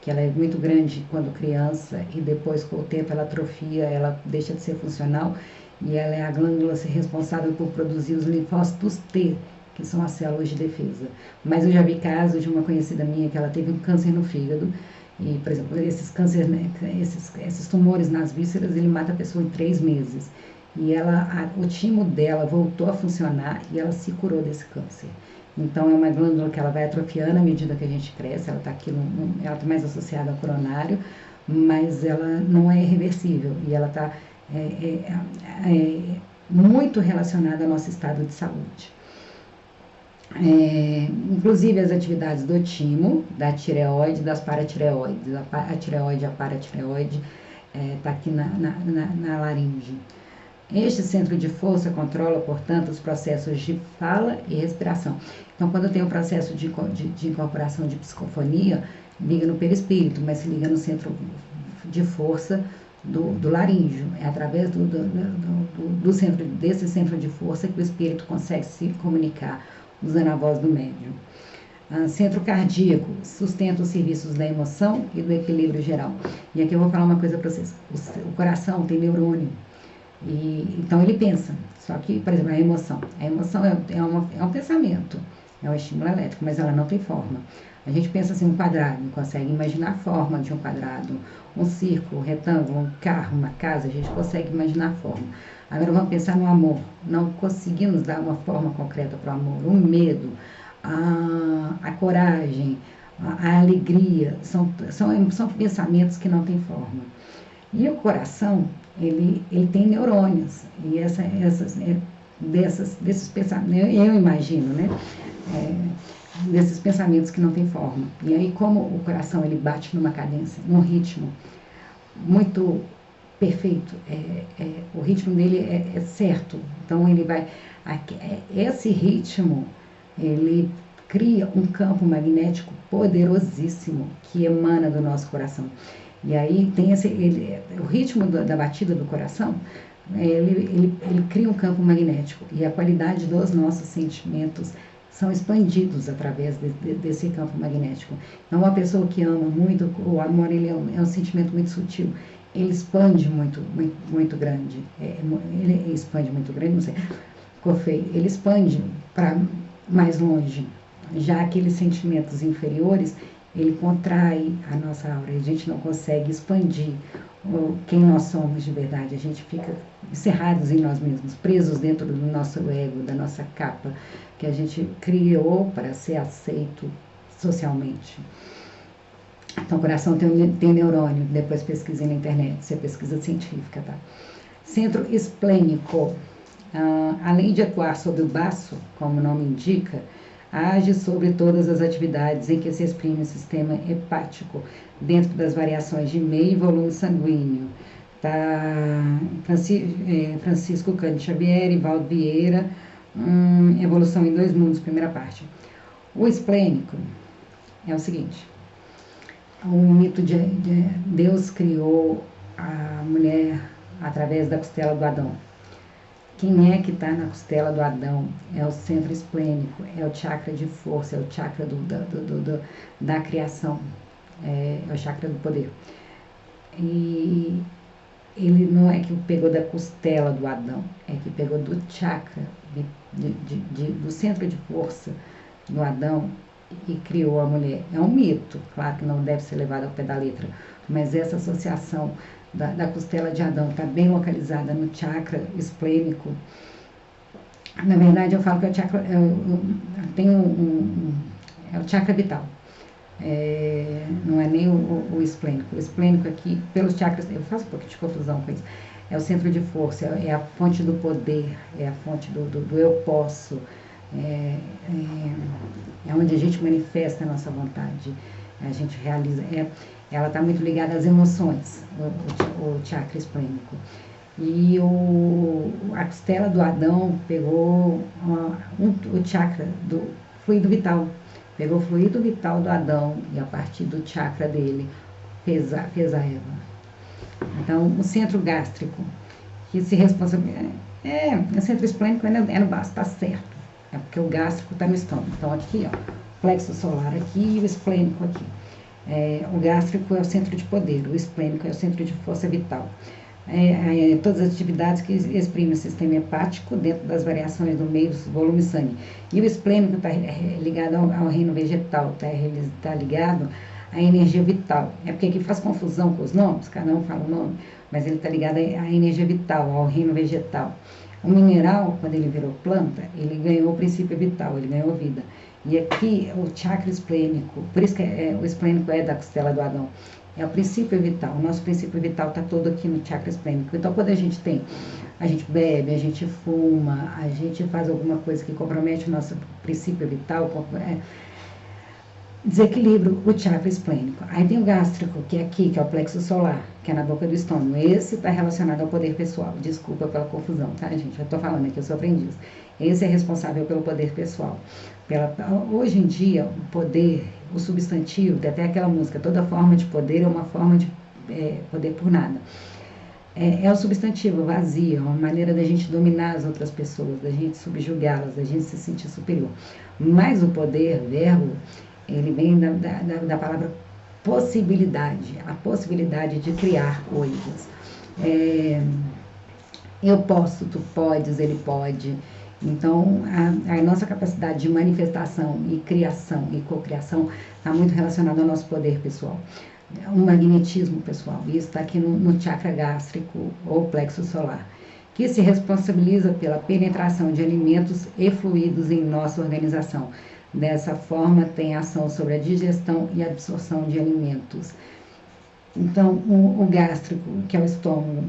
que ela é muito grande quando criança e depois com o tempo ela atrofia, ela deixa de ser funcional e ela é a glândula responsável por produzir os linfócitos T, que são as células de defesa. Mas eu já vi casos de uma conhecida minha que ela teve um câncer no fígado e, por exemplo, esses cânceres, né, esses tumores nas vísceras, ele mata a pessoa em 3 meses. E o timo dela voltou a funcionar e ela se curou desse câncer. Então, é uma glândula que ela vai atrofiando à medida que a gente cresce, ela está aqui, ela está mais associada ao coronário, mas ela não é irreversível e ela está muito relacionada ao nosso estado de saúde. Inclusive as atividades do timo, da tireoide, das paratireoides. A tireoide e a paratireoide está aqui na laringe. Este centro de força controla, portanto, os processos de fala e respiração. Então, quando tem o processo de incorporação de psicofonia, liga no perispírito, mas se liga no centro de força do laríngeo. É através desse centro de força que o espírito consegue se comunicar, usando a voz do médium. Centro cardíaco sustenta os serviços da emoção e do equilíbrio geral. E aqui eu vou falar uma coisa para vocês. O coração tem neurônio. Então ele pensa, só que, por exemplo, a emoção é um pensamento, é um estímulo elétrico, mas ela não tem forma. A gente pensa assim, um quadrado, consegue imaginar a forma de um quadrado, um círculo, um retângulo, um carro, uma casa, a gente consegue imaginar a forma. Agora vamos pensar no amor, não conseguimos dar uma forma concreta para o amor, o medo, a coragem, a alegria, são pensamentos que não têm forma. E o coração, ele tem neurônios, e desses pensamentos, eu imagino, né? Desses pensamentos que não têm forma. E aí, como o coração ele bate numa cadência, num ritmo muito perfeito, o ritmo dele é certo. Então, ele vai. Esse ritmo, ele cria um campo magnético poderosíssimo que emana do nosso coração. E aí tem o ritmo da batida do coração, ele cria um campo magnético e a qualidade dos nossos sentimentos são expandidos através desse campo magnético. Então, uma pessoa que ama muito, o amor ele é um sentimento muito sutil, ele expande muito grande, ele expande muito grande, não sei, ficou feio, ele expande para mais longe. Já aqueles sentimentos inferiores, ele contrai a nossa aura, a gente não consegue expandir quem nós somos de verdade, a gente fica encerrados em nós mesmos, presos dentro do nosso ego, da nossa capa, que a gente criou para ser aceito socialmente. Então, o coração tem neurônio, depois pesquisem na internet, isso é pesquisa científica, tá? Centro esplênico, além de atuar sobre o baço, como o nome indica, age sobre todas as atividades em que se exprime o sistema hepático, dentro das variações de meio e volume sanguíneo. Tá? Francisco Cândido Xavier e Valdo Vieira, Evolução em 2 Mundos, primeira parte. O esplênico é o seguinte, o mito de Deus criou a mulher através da costela do Adão. Quem é que está na costela do Adão? É o centro esplênico, é o chakra de força, é o chakra da criação, é o chakra do poder. E ele não é que pegou da costela do Adão, é que pegou do chakra, do centro de força do Adão e criou a mulher. É um mito, claro que não deve ser levado ao pé da letra, mas essa associação da costela de Adão está bem localizada no chakra esplênico. Na verdade, eu falo que é o chakra, é o chakra vital. Não é nem o esplênico. O esplênico aqui, pelos chakras, eu faço um pouco de confusão com isso. É o centro de força, é a fonte do poder, é a fonte do eu posso, é onde a gente manifesta a nossa vontade, a gente realiza. Ela está muito ligada às emoções, o chakra esplênico. E a costela do Adão pegou o chakra do fluido vital. Pegou o fluido vital do Adão e a partir do chakra dele fez a Eva. Então, o centro gástrico, que se responsabiliza... o centro esplênico é no baço, está certo. É porque o gástrico está no estômago. Então, aqui, ó, plexo solar aqui e o esplênico aqui. O gástrico é o centro de poder, o esplênico é o centro de força vital. Todas as atividades que exprimem o sistema hepático dentro das variações do meio do volume sangue. E o esplênico está ligado ao reino vegetal, está ligado à energia vital. É porque aqui faz confusão com os nomes, cada um fala o nome, mas ele está ligado à energia vital, ao reino vegetal. O mineral, quando ele virou planta, ele ganhou o princípio vital, ele ganhou vida. E aqui o chakra esplênico, por isso que o esplênico é da costela do Adão, é o princípio vital. O nosso princípio vital está todo aqui no chakra esplênico. Então, quando a gente bebe, a gente fuma, a gente faz alguma coisa que compromete o nosso princípio vital, desequilibra o chakra esplênico. Aí tem o gástrico, que é aqui, que é o plexo solar, que é na boca do estômago. Esse está relacionado ao poder pessoal. Desculpa pela confusão, tá, gente? Já estou falando aqui, eu sou aprendiz. Esse é responsável pelo poder pessoal. Hoje em dia, o poder, o substantivo, tem até aquela música, toda forma de poder é uma forma de poder por nada. É o substantivo vazio, é uma maneira da gente dominar as outras pessoas, da gente subjugá-las, da gente se sentir superior. Mas o poder, verbo, ele vem da palavra possibilidade, a possibilidade de criar coisas. Eu posso, tu podes, ele pode. Então, a nossa capacidade de manifestação e criação e cocriação está muito relacionada ao nosso poder pessoal. O magnetismo pessoal, isso está aqui no chakra gástrico ou plexo solar, que se responsabiliza pela penetração de alimentos e fluidos em nossa organização. Dessa forma, tem ação sobre a digestão e absorção de alimentos. Então, o gástrico, que é o estômago,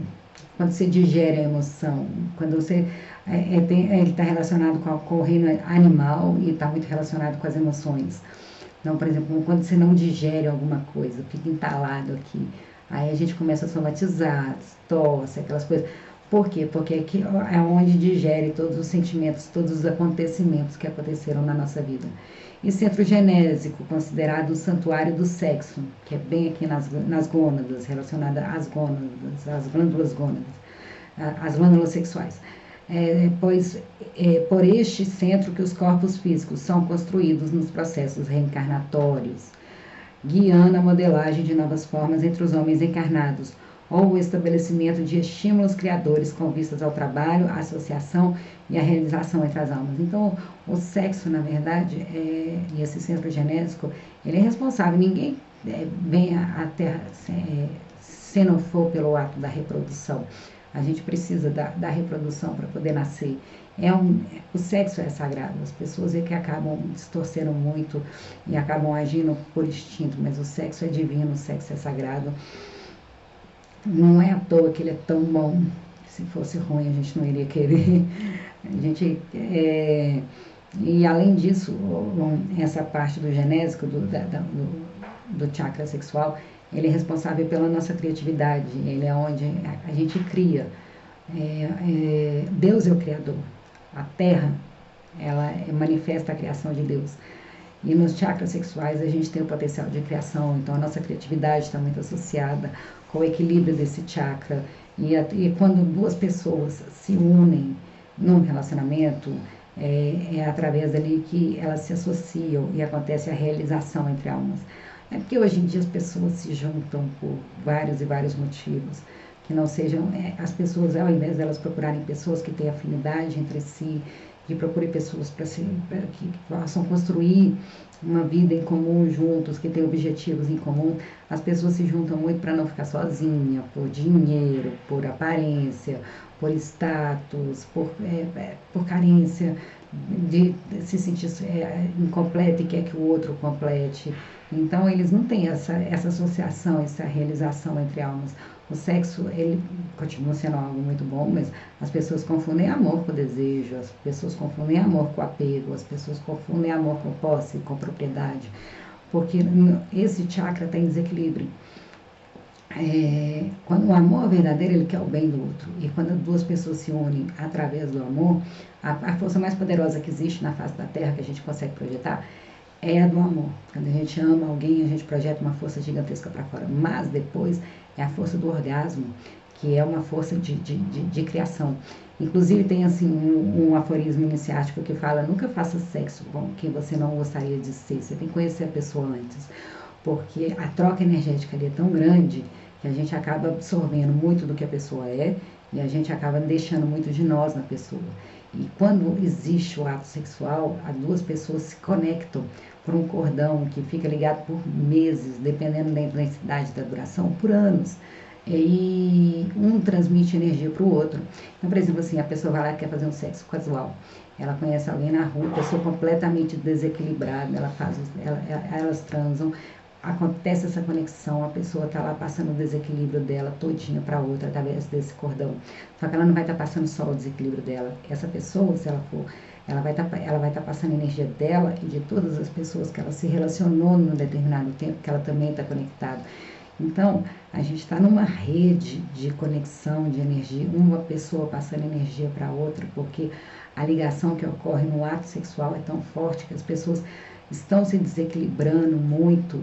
quando você digere a emoção, quando você ele está relacionado com o reino animal e está muito relacionado com as emoções. Então, por exemplo, quando você não digere alguma coisa, fica entalado aqui, aí a gente começa a somatizar, tosse, aquelas coisas. Por quê? Porque aqui é onde digere todos os sentimentos, todos os acontecimentos que aconteceram na nossa vida. E centro genésico, considerado o santuário do sexo, que é bem aqui nas gônadas, relacionada às gônadas, às glândulas gônadas, às glândulas sexuais. Pois por este centro que os corpos físicos são construídos nos processos reencarnatórios, guiando a modelagem de novas formas entre os homens encarnados, ou o estabelecimento de estímulos criadores com vistas ao trabalho, à associação e à realização entre as almas. Então, o sexo, na verdade, e esse centro genésico, ele é responsável. Ninguém vem à Terra se não for pelo ato da reprodução. A gente precisa da reprodução para poder nascer. O sexo é sagrado. As pessoas que acabam distorcendo muito e acabam agindo por instinto, mas o sexo é divino, o sexo é sagrado. Não é à toa que ele é tão bom. Se fosse ruim, a gente não iria querer. E além disso, essa parte do genésico, do chakra sexual, ele é responsável pela nossa criatividade. Ele é onde a gente cria. Deus é o Criador. A Terra, ela manifesta a criação de Deus. E nos chakras sexuais a gente tem o potencial de criação, então a nossa criatividade está muito associada com o equilíbrio desse chakra. E quando duas pessoas se unem num relacionamento, é através dali que elas se associam e acontece a realização entre almas. É porque hoje em dia as pessoas se juntam por vários e vários motivos, que não sejam as pessoas, ao invés delas procurarem pessoas que têm afinidade entre si, que procurem pessoas que possam construir uma vida em comum juntos, que tenham objetivos em comum. As pessoas se juntam muito para não ficar sozinha, por dinheiro, por aparência, por status, por carência, de se sentir incompleto e quer que o outro complete. Então, eles não têm essa associação, essa realização entre almas. O sexo, ele continua sendo algo muito bom, mas as pessoas confundem amor com desejo, as pessoas confundem amor com apego, as pessoas confundem amor com posse, com propriedade, porque esse chakra está em desequilíbrio. Quando o amor verdadeiro, ele quer o bem do outro, e quando duas pessoas se unem através do amor, a força mais poderosa que existe na face da Terra, que a gente consegue projetar, é a do amor. Quando a gente ama alguém, a gente projeta uma força gigantesca para fora, mas depois é a força do orgasmo, que é uma força de criação. Inclusive tem assim um aforismo iniciático que fala: nunca faça sexo com quem você não gostaria de ser, você tem que conhecer a pessoa antes. porque a troca energética ali é tão grande que a gente acaba absorvendo muito do que a pessoa é e a gente acaba deixando muito de nós na pessoa. E quando existe o ato sexual, as duas pessoas se conectam por um cordão que fica ligado por meses, dependendo da intensidade da duração, por anos. E um transmite energia para o outro. Então, por exemplo, assim, a pessoa vai lá e quer fazer um sexo casual. Ela conhece alguém na rua, pessoa completamente desequilibrada, elas transam, acontece essa conexão, a pessoa está lá passando o desequilíbrio dela todinha para outra através desse cordão. Só que ela não vai estar passando só o desequilíbrio dela. Essa pessoa, se ela for, ela vai estar passando a energia dela e de todas as pessoas que ela se relacionou num determinado tempo, que ela também está conectada. Então, a gente está numa rede de conexão de energia, uma pessoa passando energia para outra, porque a ligação que ocorre no ato sexual é tão forte que as pessoas estão se desequilibrando muito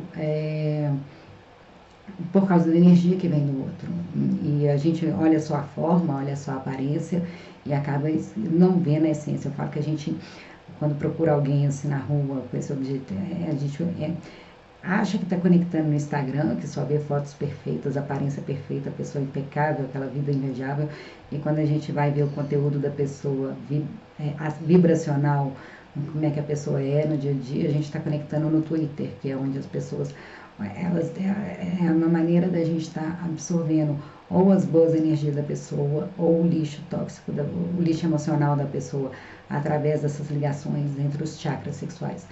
por causa da energia que vem do outro. E a gente olha só a forma, olha só a aparência e acaba não vendo a essência. Eu falo que a gente, quando procura alguém assim na rua com esse objetivo, a gente acha que está conectando no Instagram, que só vê fotos perfeitas, aparência perfeita, a pessoa impecável, aquela vida invejável, e quando a gente vai ver o conteúdo da pessoa, vibracional, como é que a pessoa é no dia a dia, a gente está conectando no Twitter, que é onde as pessoas, é uma maneira da gente estar absorvendo ou as boas energias da pessoa, ou o lixo tóxico, o lixo emocional da pessoa, através dessas ligações entre os chakras sexuais.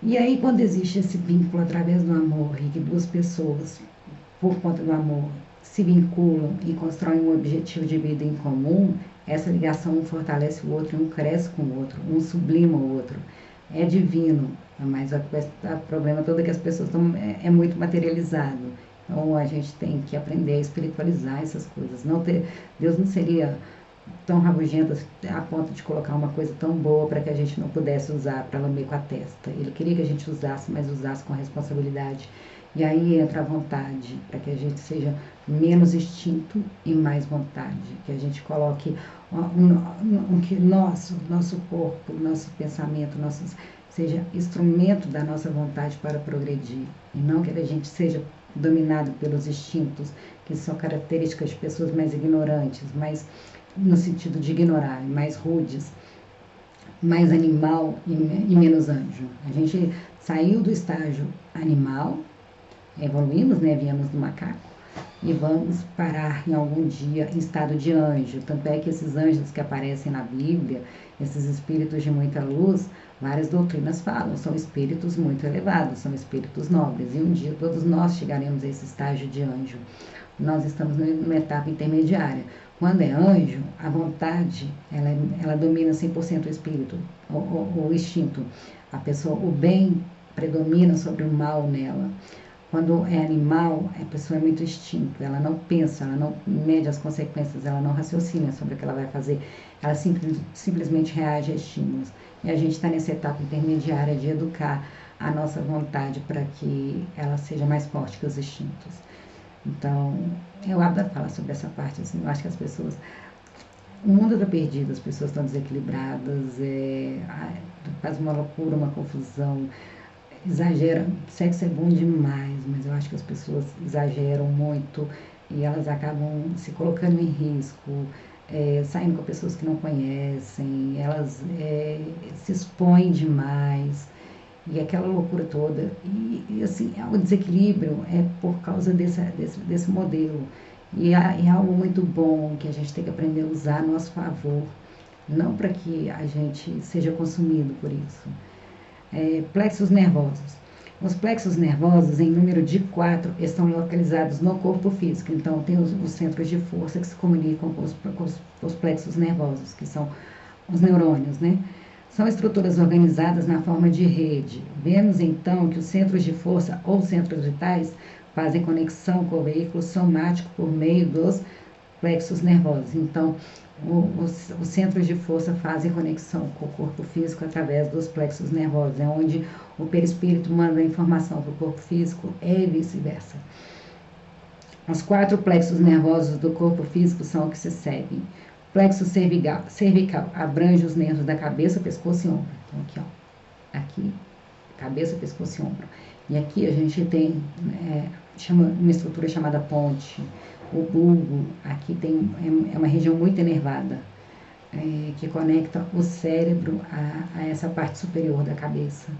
E aí, quando existe esse vínculo através do amor e que duas pessoas, por conta do amor, se vinculam e constroem um objetivo de vida em comum, essa ligação um fortalece o outro, um cresce com o outro, um sublima o outro. É divino, mas o problema todo é que as pessoas estão é muito materializado. Então, a gente tem que aprender a espiritualizar essas coisas. Deus não seria tão rabugenta a ponto de colocar uma coisa tão boa para que a gente não pudesse usar para lamber com a testa. Ele queria que a gente usasse, mas usasse com responsabilidade. E aí entra a vontade, para que a gente seja menos instinto e mais vontade. Que a gente coloque que nosso corpo, nosso pensamento, seja instrumento da nossa vontade para progredir. E não que a gente seja dominado pelos instintos, que são características de pessoas mais ignorantes, mais no sentido de ignorar, mais rudes, mais animal e menos anjo. A gente saiu do estágio animal, evoluímos, né, viemos do macaco, e vamos parar em algum dia em estado de anjo. Tanto é que esses anjos que aparecem na Bíblia, esses espíritos de muita luz, várias doutrinas falam, são espíritos muito elevados, são espíritos nobres, e um dia todos nós chegaremos a esse estágio de anjo. Nós estamos numa etapa intermediária. Quando é anjo, a vontade, ela domina 100% o espírito, o instinto. A pessoa, o bem predomina sobre o mal nela. Quando é animal, a pessoa é muito instinto, ela não pensa, ela não mede as consequências, ela não raciocina sobre o que ela vai fazer, ela simplesmente reage a estímulos. E a gente está nessa etapa intermediária de educar a nossa vontade para que ela seja mais forte que os instintos. Então, eu adoro falar sobre essa parte, assim, eu acho que as pessoas, o mundo está perdido, as pessoas estão desequilibradas, faz uma loucura, uma confusão, exagera, sexo é bom demais, mas eu acho que as pessoas exageram muito e elas acabam se colocando em risco, saindo com pessoas que não conhecem, elas se expõem demais. E aquela loucura toda, e assim, o desequilíbrio é por causa desse modelo, e é algo muito bom que a gente tem que aprender a usar a nosso favor, não para que a gente seja consumido por isso. Plexos nervosos. Os plexos nervosos, em número de 4, estão localizados no corpo físico, então tem os centros de força que se comunicam com os plexos nervosos, que são os neurônios, né? São estruturas organizadas na forma de rede. Vemos então que os centros de força ou centros vitais fazem conexão com o veículo somático por meio dos plexos nervosos. Então, os centros de força fazem conexão com o corpo físico através dos plexos nervosos. É onde o perispírito manda a informação para o corpo físico e vice-versa. Os 4 plexos nervosos do corpo físico são o que se seguem. Plexo cervical abrange os nervos da cabeça, pescoço e ombro. Então, aqui, ó. Aqui cabeça, pescoço e ombro. E aqui a gente tem uma estrutura chamada ponte, o bulbo. Aqui é uma região muito enervada, que conecta o cérebro a essa parte superior da cabeça.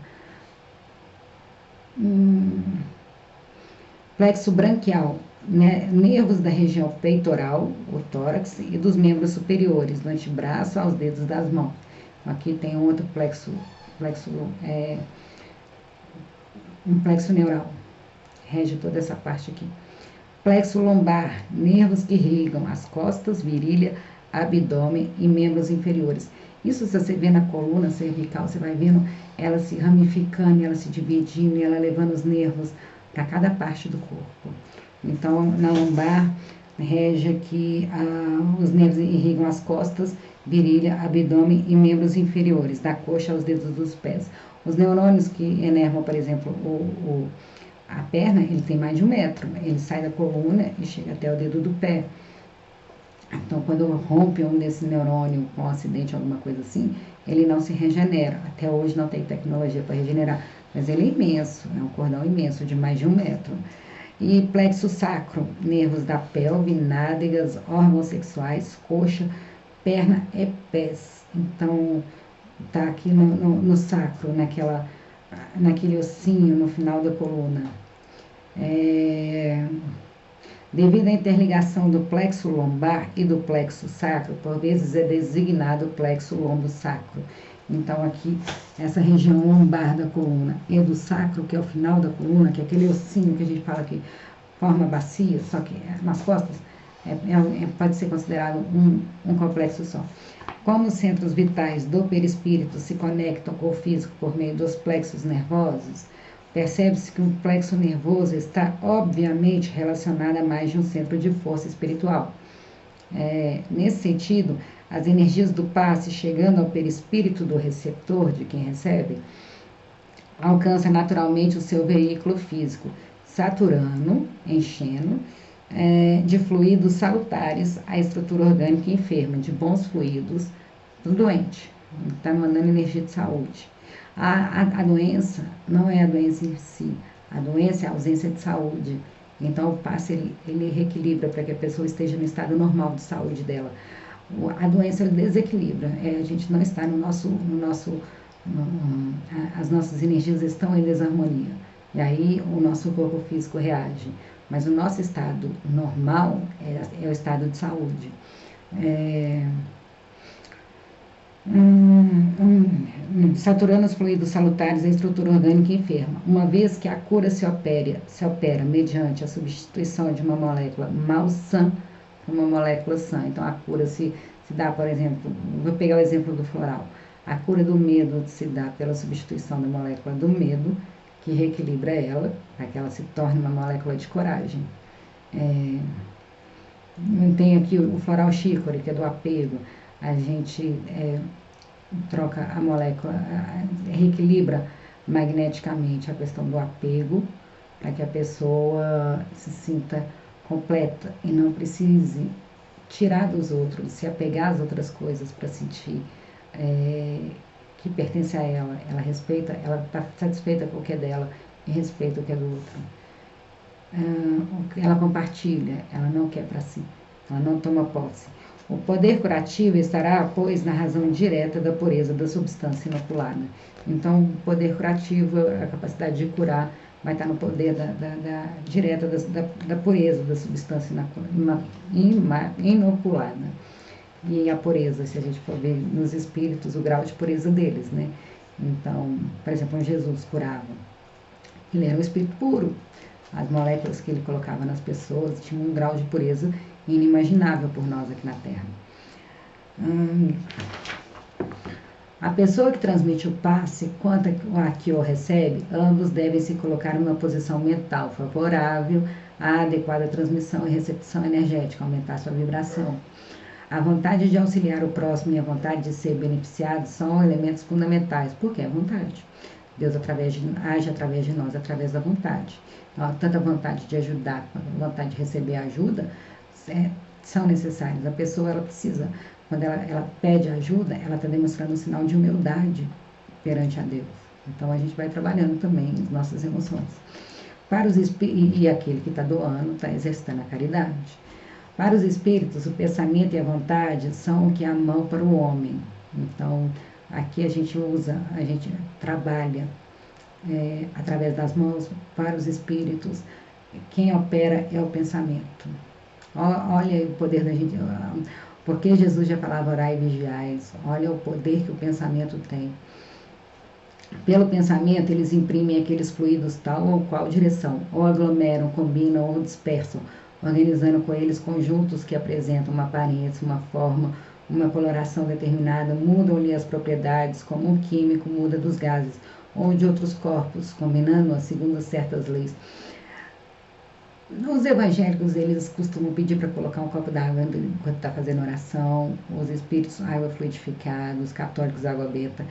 Plexo branquial, né? Nervos da região peitoral, o tórax, e dos membros superiores, do antebraço aos dedos das mãos. Aqui tem outro um plexo neural, rege toda essa parte aqui. Plexo lombar, nervos que irrigam as costas, virilha, abdômen e membros inferiores. Isso, se você vê na coluna cervical, você vai vendo ela se ramificando, ela se dividindo, ela levando os nervos para cada parte do corpo. Então, na lombar, rege aqui os nervos irrigam as costas, virilha, abdômen e membros inferiores, da coxa aos dedos dos pés. Os neurônios que enervam, por exemplo, a perna, ele tem mais de 1 metro. Ele sai da coluna e chega até o dedo do pé. Então, quando rompe um desse neurônio com um acidente, alguma coisa assim, ele não se regenera. Até hoje não tem tecnologia para regenerar, mas ele é imenso, é um cordão imenso, de mais de 1 metro. E plexo sacro, nervos da pelve, nádegas, órgãos sexuais, coxa, perna e pés. Então, tá aqui no sacro, naquele ossinho no final da coluna. Devido à interligação do plexo lombar e do plexo sacro, por vezes é designado plexo lombo-sacro. Então, aqui, essa região lombar da coluna e do sacro, que é o final da coluna, que é aquele ossinho que a gente fala que forma bacia, só que nas costas, pode ser considerado um complexo só. Como os centros vitais do perispírito se conectam com o físico por meio dos plexos nervosos, percebe-se que um plexo nervoso está obviamente relacionado a mais de um centro de força espiritual. Nesse sentido, as energias do passe chegando ao perispírito do receptor, de quem recebe, alcança naturalmente o seu veículo físico, saturando, enchendo, de fluidos salutares a estrutura orgânica enferma, de bons fluidos do doente. Está mandando energia de saúde. A doença não é a doença em si, a doença é a ausência de saúde. Então, o passe, ele reequilibra para que a pessoa esteja no estado normal de saúde dela. A doença, ele desequilibra. A gente não está as nossas energias estão em desarmonia. E aí, o nosso corpo físico reage. Mas o nosso estado normal é o estado de saúde. Saturando os fluidos salutares a estrutura orgânica enferma, uma vez que a cura se opera mediante a substituição de uma molécula malsã por uma molécula sã. Então, a cura se dá, por exemplo, vou pegar o exemplo do floral. A cura do medo se dá pela substituição da molécula do medo, que reequilibra ela, para que ela se torne uma molécula de coragem. Tem aqui o floral chícore, que é do apego. A gente troca a molécula, reequilibra magneticamente a questão do apego, para que a pessoa se sinta completa e não precise tirar dos outros, se apegar às outras coisas para sentir que pertence a ela. Ela respeita, ela está satisfeita com o que é dela e respeita o que é do outro. Ela compartilha, ela não quer para si, ela não toma posse. O poder curativo estará, pois, na razão direta da pureza da substância inoculada. Então, o poder curativo, a capacidade de curar, vai estar no poder direta da pureza da substância inoculada. E a pureza, se a gente for ver nos espíritos, o grau de pureza deles, né? Então, por exemplo, Jesus curava. Ele era um espírito puro. As moléculas que ele colocava nas pessoas tinham um grau de pureza inimaginável por nós aqui na Terra. A pessoa que transmite o passe, quanto a que o recebe, ambos devem se colocar em uma posição mental favorável à adequada transmissão e recepção energética, aumentar sua vibração. A vontade de auxiliar o próximo e a vontade de ser beneficiado são elementos fundamentais. Por que a vontade? Deus age através de nós, através da vontade. Então, tanto a vontade de ajudar quanto a vontade de receber ajuda são necessárias. A pessoa, ela precisa, quando ela pede ajuda, ela está demonstrando um sinal de humildade perante a Deus. Então a gente vai trabalhando também as nossas emoções. Para os e aquele que está doando está exercitando a caridade. Para os espíritos, o pensamento e a vontade são o que é a mão para o homem. Então, aqui a gente trabalha através das mãos. Para os espíritos, quem opera é o pensamento. Olha o poder da gente. Porque Jesus já falava orai e vigiais. Olha o poder que o pensamento tem. Pelo pensamento, eles imprimem aqueles fluidos tal ou qual direção, ou aglomeram, combinam ou dispersam, organizando com eles conjuntos que apresentam uma aparência, uma forma, uma coloração determinada, mudam-lhe as propriedades, como um químico muda dos gases ou de outros corpos, combinando-as segundo certas leis. Os evangélicos, eles costumam pedir para colocar um copo d'água enquanto está fazendo oração, os espíritos, água fluidificada, os católicos, água benta.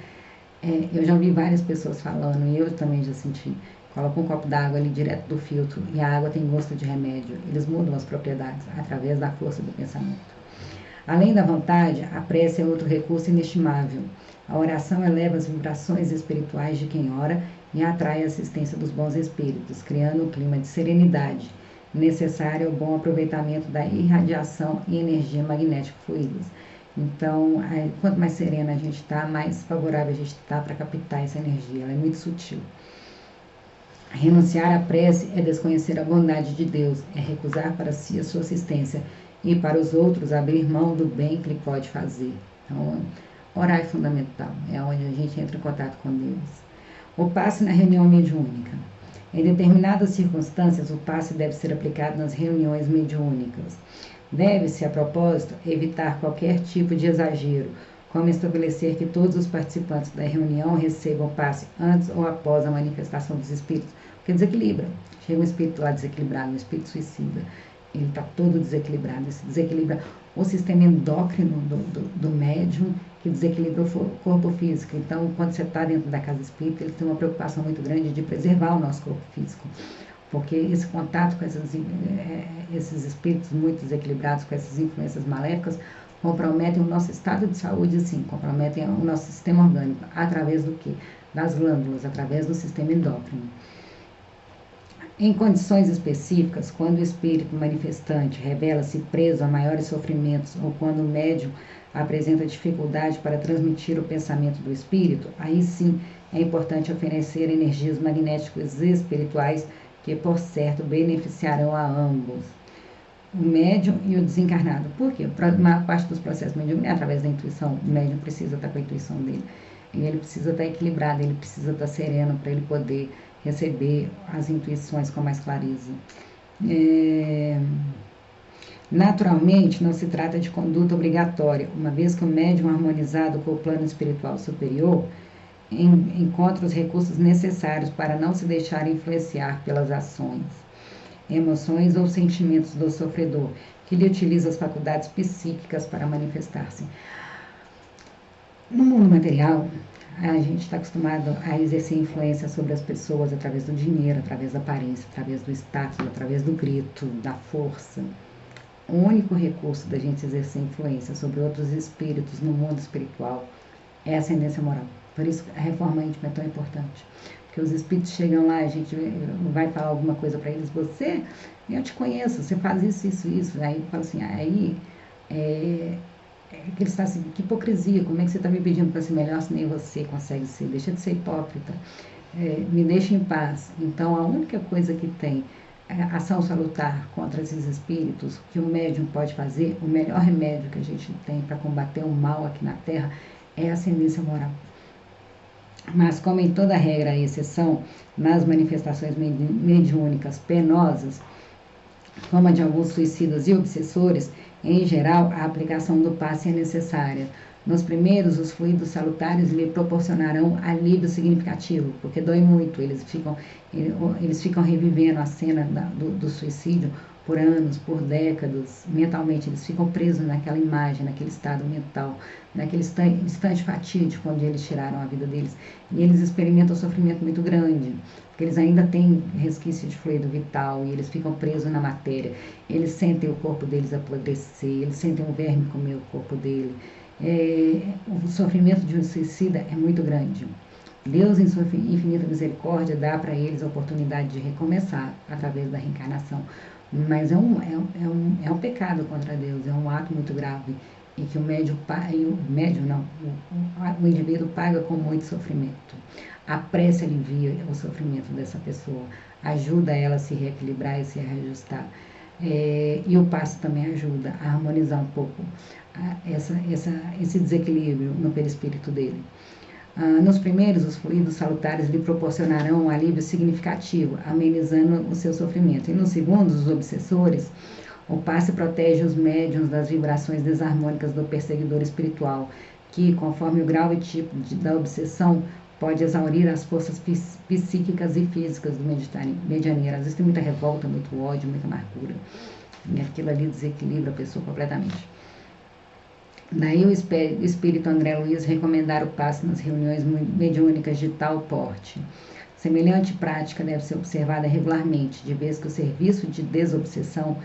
Eu já ouvi várias pessoas falando, e eu também já senti, coloca um copo d'água ali direto do filtro e a água tem gosto de remédio. Eles mudam as propriedades através da força do pensamento. Além da vontade, a prece é outro recurso inestimável. A oração eleva as vibrações espirituais de quem ora e atrai a assistência dos bons espíritos, criando um clima de serenidade necessário ao bom aproveitamento da irradiação e energia magnética fluídas. Então, quanto mais serena a gente está, mais favorável a gente está para captar essa energia. Ela é muito sutil. Renunciar à prece é desconhecer a bondade de Deus, é recusar para si a sua assistência e para os outros abrir mão do bem que ele pode fazer. Então, orar é fundamental, é onde a gente entra em contato com Deus. O passe na reunião mediúnica. Em determinadas circunstâncias, o passe deve ser aplicado nas reuniões mediúnicas. Deve-se, a propósito, evitar qualquer tipo de exagero, como estabelecer que todos os participantes da reunião recebam passe antes ou após a manifestação dos espíritos, porque desequilibra. Chega um espírito lá desequilibrado, um espírito suicida, ele está todo desequilibrado, isso desequilibra o sistema endócrino do médium, que desequilibra o corpo físico. Então, quando você está dentro da casa espírita, eles têm uma preocupação muito grande de preservar o nosso corpo físico, porque esse contato com esses espíritos muito desequilibrados, com essas influências maléficas, comprometem o nosso estado de saúde, sim, comprometem o nosso sistema orgânico, através do quê? Das glândulas, através do sistema endócrino. Em condições específicas, quando o espírito manifestante revela-se preso a maiores sofrimentos ou quando o médium apresenta dificuldade para transmitir o pensamento do espírito, aí sim é importante oferecer energias magnéticas espirituais que, por certo, beneficiarão a ambos, o médium e o desencarnado. Por quê? A maior parte dos processos mediúnicos é através da intuição. O médium precisa estar com a intuição dele. E ele precisa estar equilibrado, ele precisa estar sereno para ele poder receber as intuições com mais clareza. Naturalmente, não se trata de conduta obrigatória, uma vez que o médium harmonizado com o plano espiritual superior encontra os recursos necessários para não se deixar influenciar pelas ações, emoções ou sentimentos do sofredor, que lhe utiliza as faculdades psíquicas para manifestar-se. No mundo material, a gente está acostumado a exercer influência sobre as pessoas através do dinheiro, através da aparência, através do status, através do grito, da força. O único recurso da gente exercer influência sobre outros espíritos no mundo espiritual é a ascendência moral. Por isso a reforma íntima é tão importante. Porque os espíritos chegam lá, a gente vai falar alguma coisa para eles, eu te conheço, você faz isso, isso, isso. Aí fala assim, que eles falam assim, que hipocrisia, como é que você está me pedindo para ser melhor se nem você consegue ser? Deixa de ser hipócrita, me deixa em paz. Então, a única coisa que tem ação salutar contra esses espíritos, que o médium pode fazer, o melhor remédio que a gente tem para combater o mal aqui na Terra é a ascendência moral. Mas, como em toda regra e exceção, nas manifestações mediúnicas penosas, como a de alguns suicidas e obsessores, em geral, a aplicação do passe é necessária. Nos primeiros, os fluidos salutares lhe proporcionarão alívio significativo, porque dói muito, eles ficam revivendo a cena do suicídio por anos, por décadas, mentalmente, eles ficam presos naquela imagem, naquele estado mental, naquele instante fatídico onde eles tiraram a vida deles, e eles experimentam um sofrimento muito grande, porque eles ainda têm resquício de fluido vital, e eles ficam presos na matéria, eles sentem o corpo deles apodrecer, eles sentem um verme comer o corpo dele. O sofrimento de um suicida é muito grande. Deus, em sua infinita misericórdia, dá para eles a oportunidade de recomeçar através da reencarnação. Mas é um pecado contra Deus, é um ato muito grave e que o o indivíduo paga com muito sofrimento. A prece alivia o sofrimento dessa pessoa, ajuda ela a se reequilibrar e se reajustar. E o passo também ajuda a harmonizar um pouco esse desequilíbrio no perispírito dele. Nos primeiros, os fluidos salutares lhe proporcionarão um alívio significativo, amenizando o seu sofrimento. E nos segundos, os obsessores, o passe protege os médiuns das vibrações desarmônicas do perseguidor espiritual, que, conforme o grau e tipo da obsessão, pode exaurir as forças psíquicas e físicas do medianeiro. Às vezes tem muita revolta, muito ódio, muita amargura. E aquilo ali desequilibra a pessoa completamente. Daí o espírito André Luiz recomendar o passe nas reuniões mediúnicas de tal porte. Semelhante prática deve ser observada regularmente, de vez que o serviço de desobsessão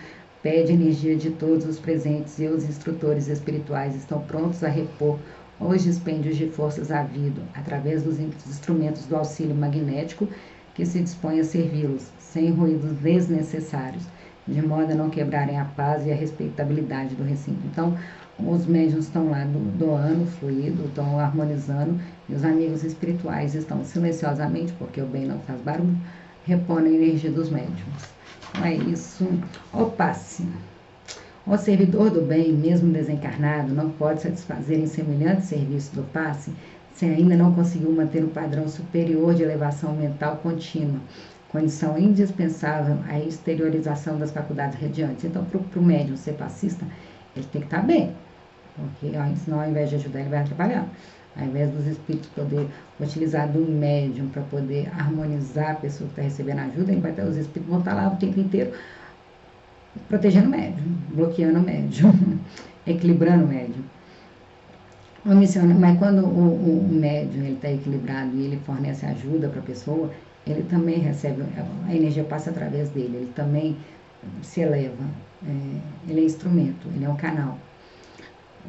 pede energia de todos os presentes e os instrutores espirituais estão prontos a repor os dispêndios de forças havido, através dos instrumentos do auxílio magnético que se dispõe a servi-los, sem ruídos desnecessários, de modo a não quebrarem a paz e a respeitabilidade do recinto. Então, os médiuns estão lá doando fluido, estão harmonizando, e os amigos espirituais estão silenciosamente, porque o bem não faz barulho, repondo a energia dos médiuns. Então é isso. O passe. O servidor do bem, mesmo desencarnado, não pode satisfazer em semelhante serviço do passe se ainda não conseguiu manter um padrão superior de elevação mental contínua, condição indispensável à exteriorização das faculdades radiantes. Então, para o médium ser passista, ele tem que estar bem, porque senão, ao invés de ajudar, ele vai atrapalhar. Ao invés dos espíritos poder utilizar do médium para poder harmonizar a pessoa que está recebendo ajuda, os espíritos vão estar lá o tempo inteiro protegendo o médium, bloqueando o médium, equilibrando o médium. Mas quando o médium está equilibrado e ele fornece ajuda para a pessoa, ele também recebe, a energia passa através dele, ele também se eleva, ele é instrumento, ele é um canal.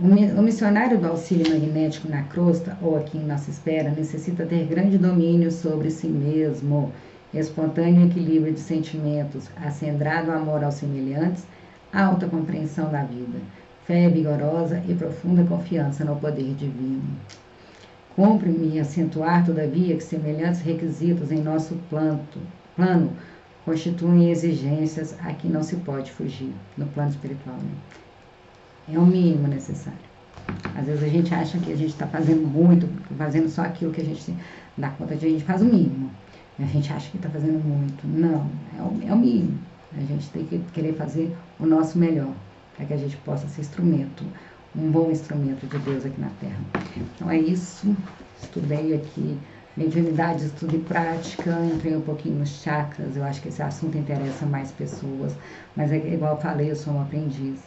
O missionário do auxílio magnético na crosta, ou aqui em nossa esfera, necessita ter grande domínio sobre si mesmo, espontâneo equilíbrio de sentimentos, acendrado amor aos semelhantes, alta compreensão da vida, fé vigorosa e profunda confiança no poder divino. Cumpre-me acentuar, todavia, que semelhantes requisitos em nosso plano constituem exigências a que não se pode fugir, no plano espiritual. É o mínimo necessário. Às vezes a gente acha que a gente está fazendo muito, fazendo só aquilo que a gente dá conta de, a gente faz o mínimo. A gente acha que está fazendo muito. Não, é o mínimo. A gente tem que querer fazer o nosso melhor, para que a gente possa ser instrumento, um bom instrumento de Deus aqui na Terra. Então é isso. Estudei aqui mediunidade, estudo e prática, entrei um pouquinho nos chakras. Eu acho que esse assunto interessa mais pessoas, mas é igual eu falei, eu sou uma aprendiz.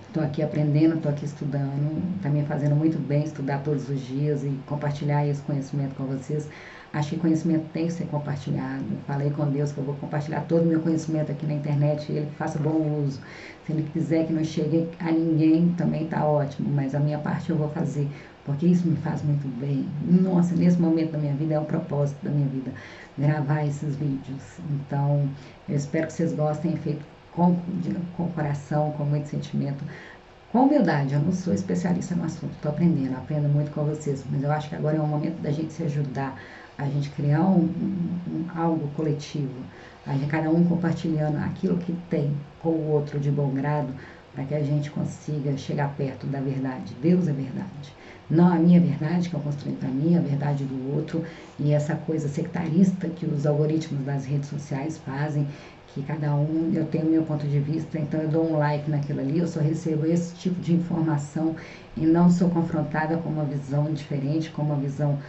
Estou aqui aprendendo, estou aqui estudando, está me fazendo muito bem estudar todos os dias e compartilhar esse conhecimento com vocês. Acho que conhecimento tem que ser compartilhado. Falei com Deus que eu vou compartilhar todo o meu conhecimento aqui na internet e Ele faça bom uso. Se Ele quiser que não chegue a ninguém, também está ótimo, mas a minha parte eu vou fazer, porque isso me faz muito bem. Nossa, nesse momento da minha vida é o propósito da minha vida, gravar esses vídeos. Então, eu espero que vocês gostem, feito com coração, com muito sentimento, com humildade. Eu não sou especialista no assunto, estou aprendo muito com vocês, mas eu acho que agora é o momento da gente se ajudar, a gente criar algo coletivo, cada um compartilhando aquilo que tem com o outro de bom grado, para que a gente consiga chegar perto da verdade. Deus é verdade. Não a minha verdade, que eu construí para mim, a verdade do outro, e essa coisa sectarista que os algoritmos das redes sociais fazem, que cada um, eu tenho meu ponto de vista, então eu dou um like naquilo ali, eu só recebo esse tipo de informação e não sou confrontada com uma visão diferente, com uma visão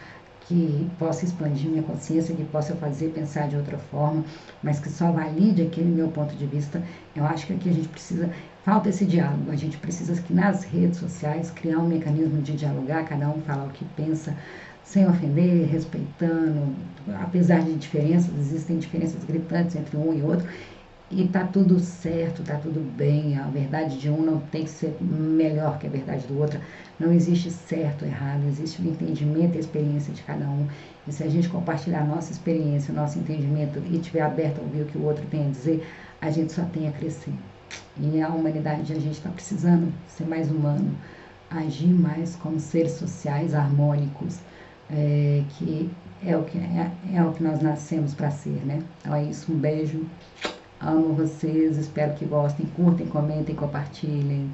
que possa expandir minha consciência, que possa fazer pensar de outra forma, mas que só valide aquele meu ponto de vista. Eu acho que aqui a gente precisa, falta esse diálogo, a gente precisa que nas redes sociais criar um mecanismo de dialogar, cada um falar o que pensa, sem ofender, respeitando, apesar de diferenças, existem diferenças gritantes entre um e outro, E tá tudo certo, tá tudo bem. A verdade de um não tem que ser melhor que a verdade do outro. Não existe certo ou errado, existe o entendimento e a experiência de cada um. E se a gente compartilhar a nossa experiência, o nosso entendimento e estiver aberto a ouvir o que o outro tem a dizer, a gente só tem a crescer. E a humanidade, a gente está precisando ser mais humano, agir mais como seres sociais harmônicos, que é o que nós nascemos para ser, né? Então é isso, um beijo. Amo vocês, espero que gostem, curtem, comentem, compartilhem.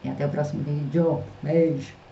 E até o próximo vídeo. Beijo!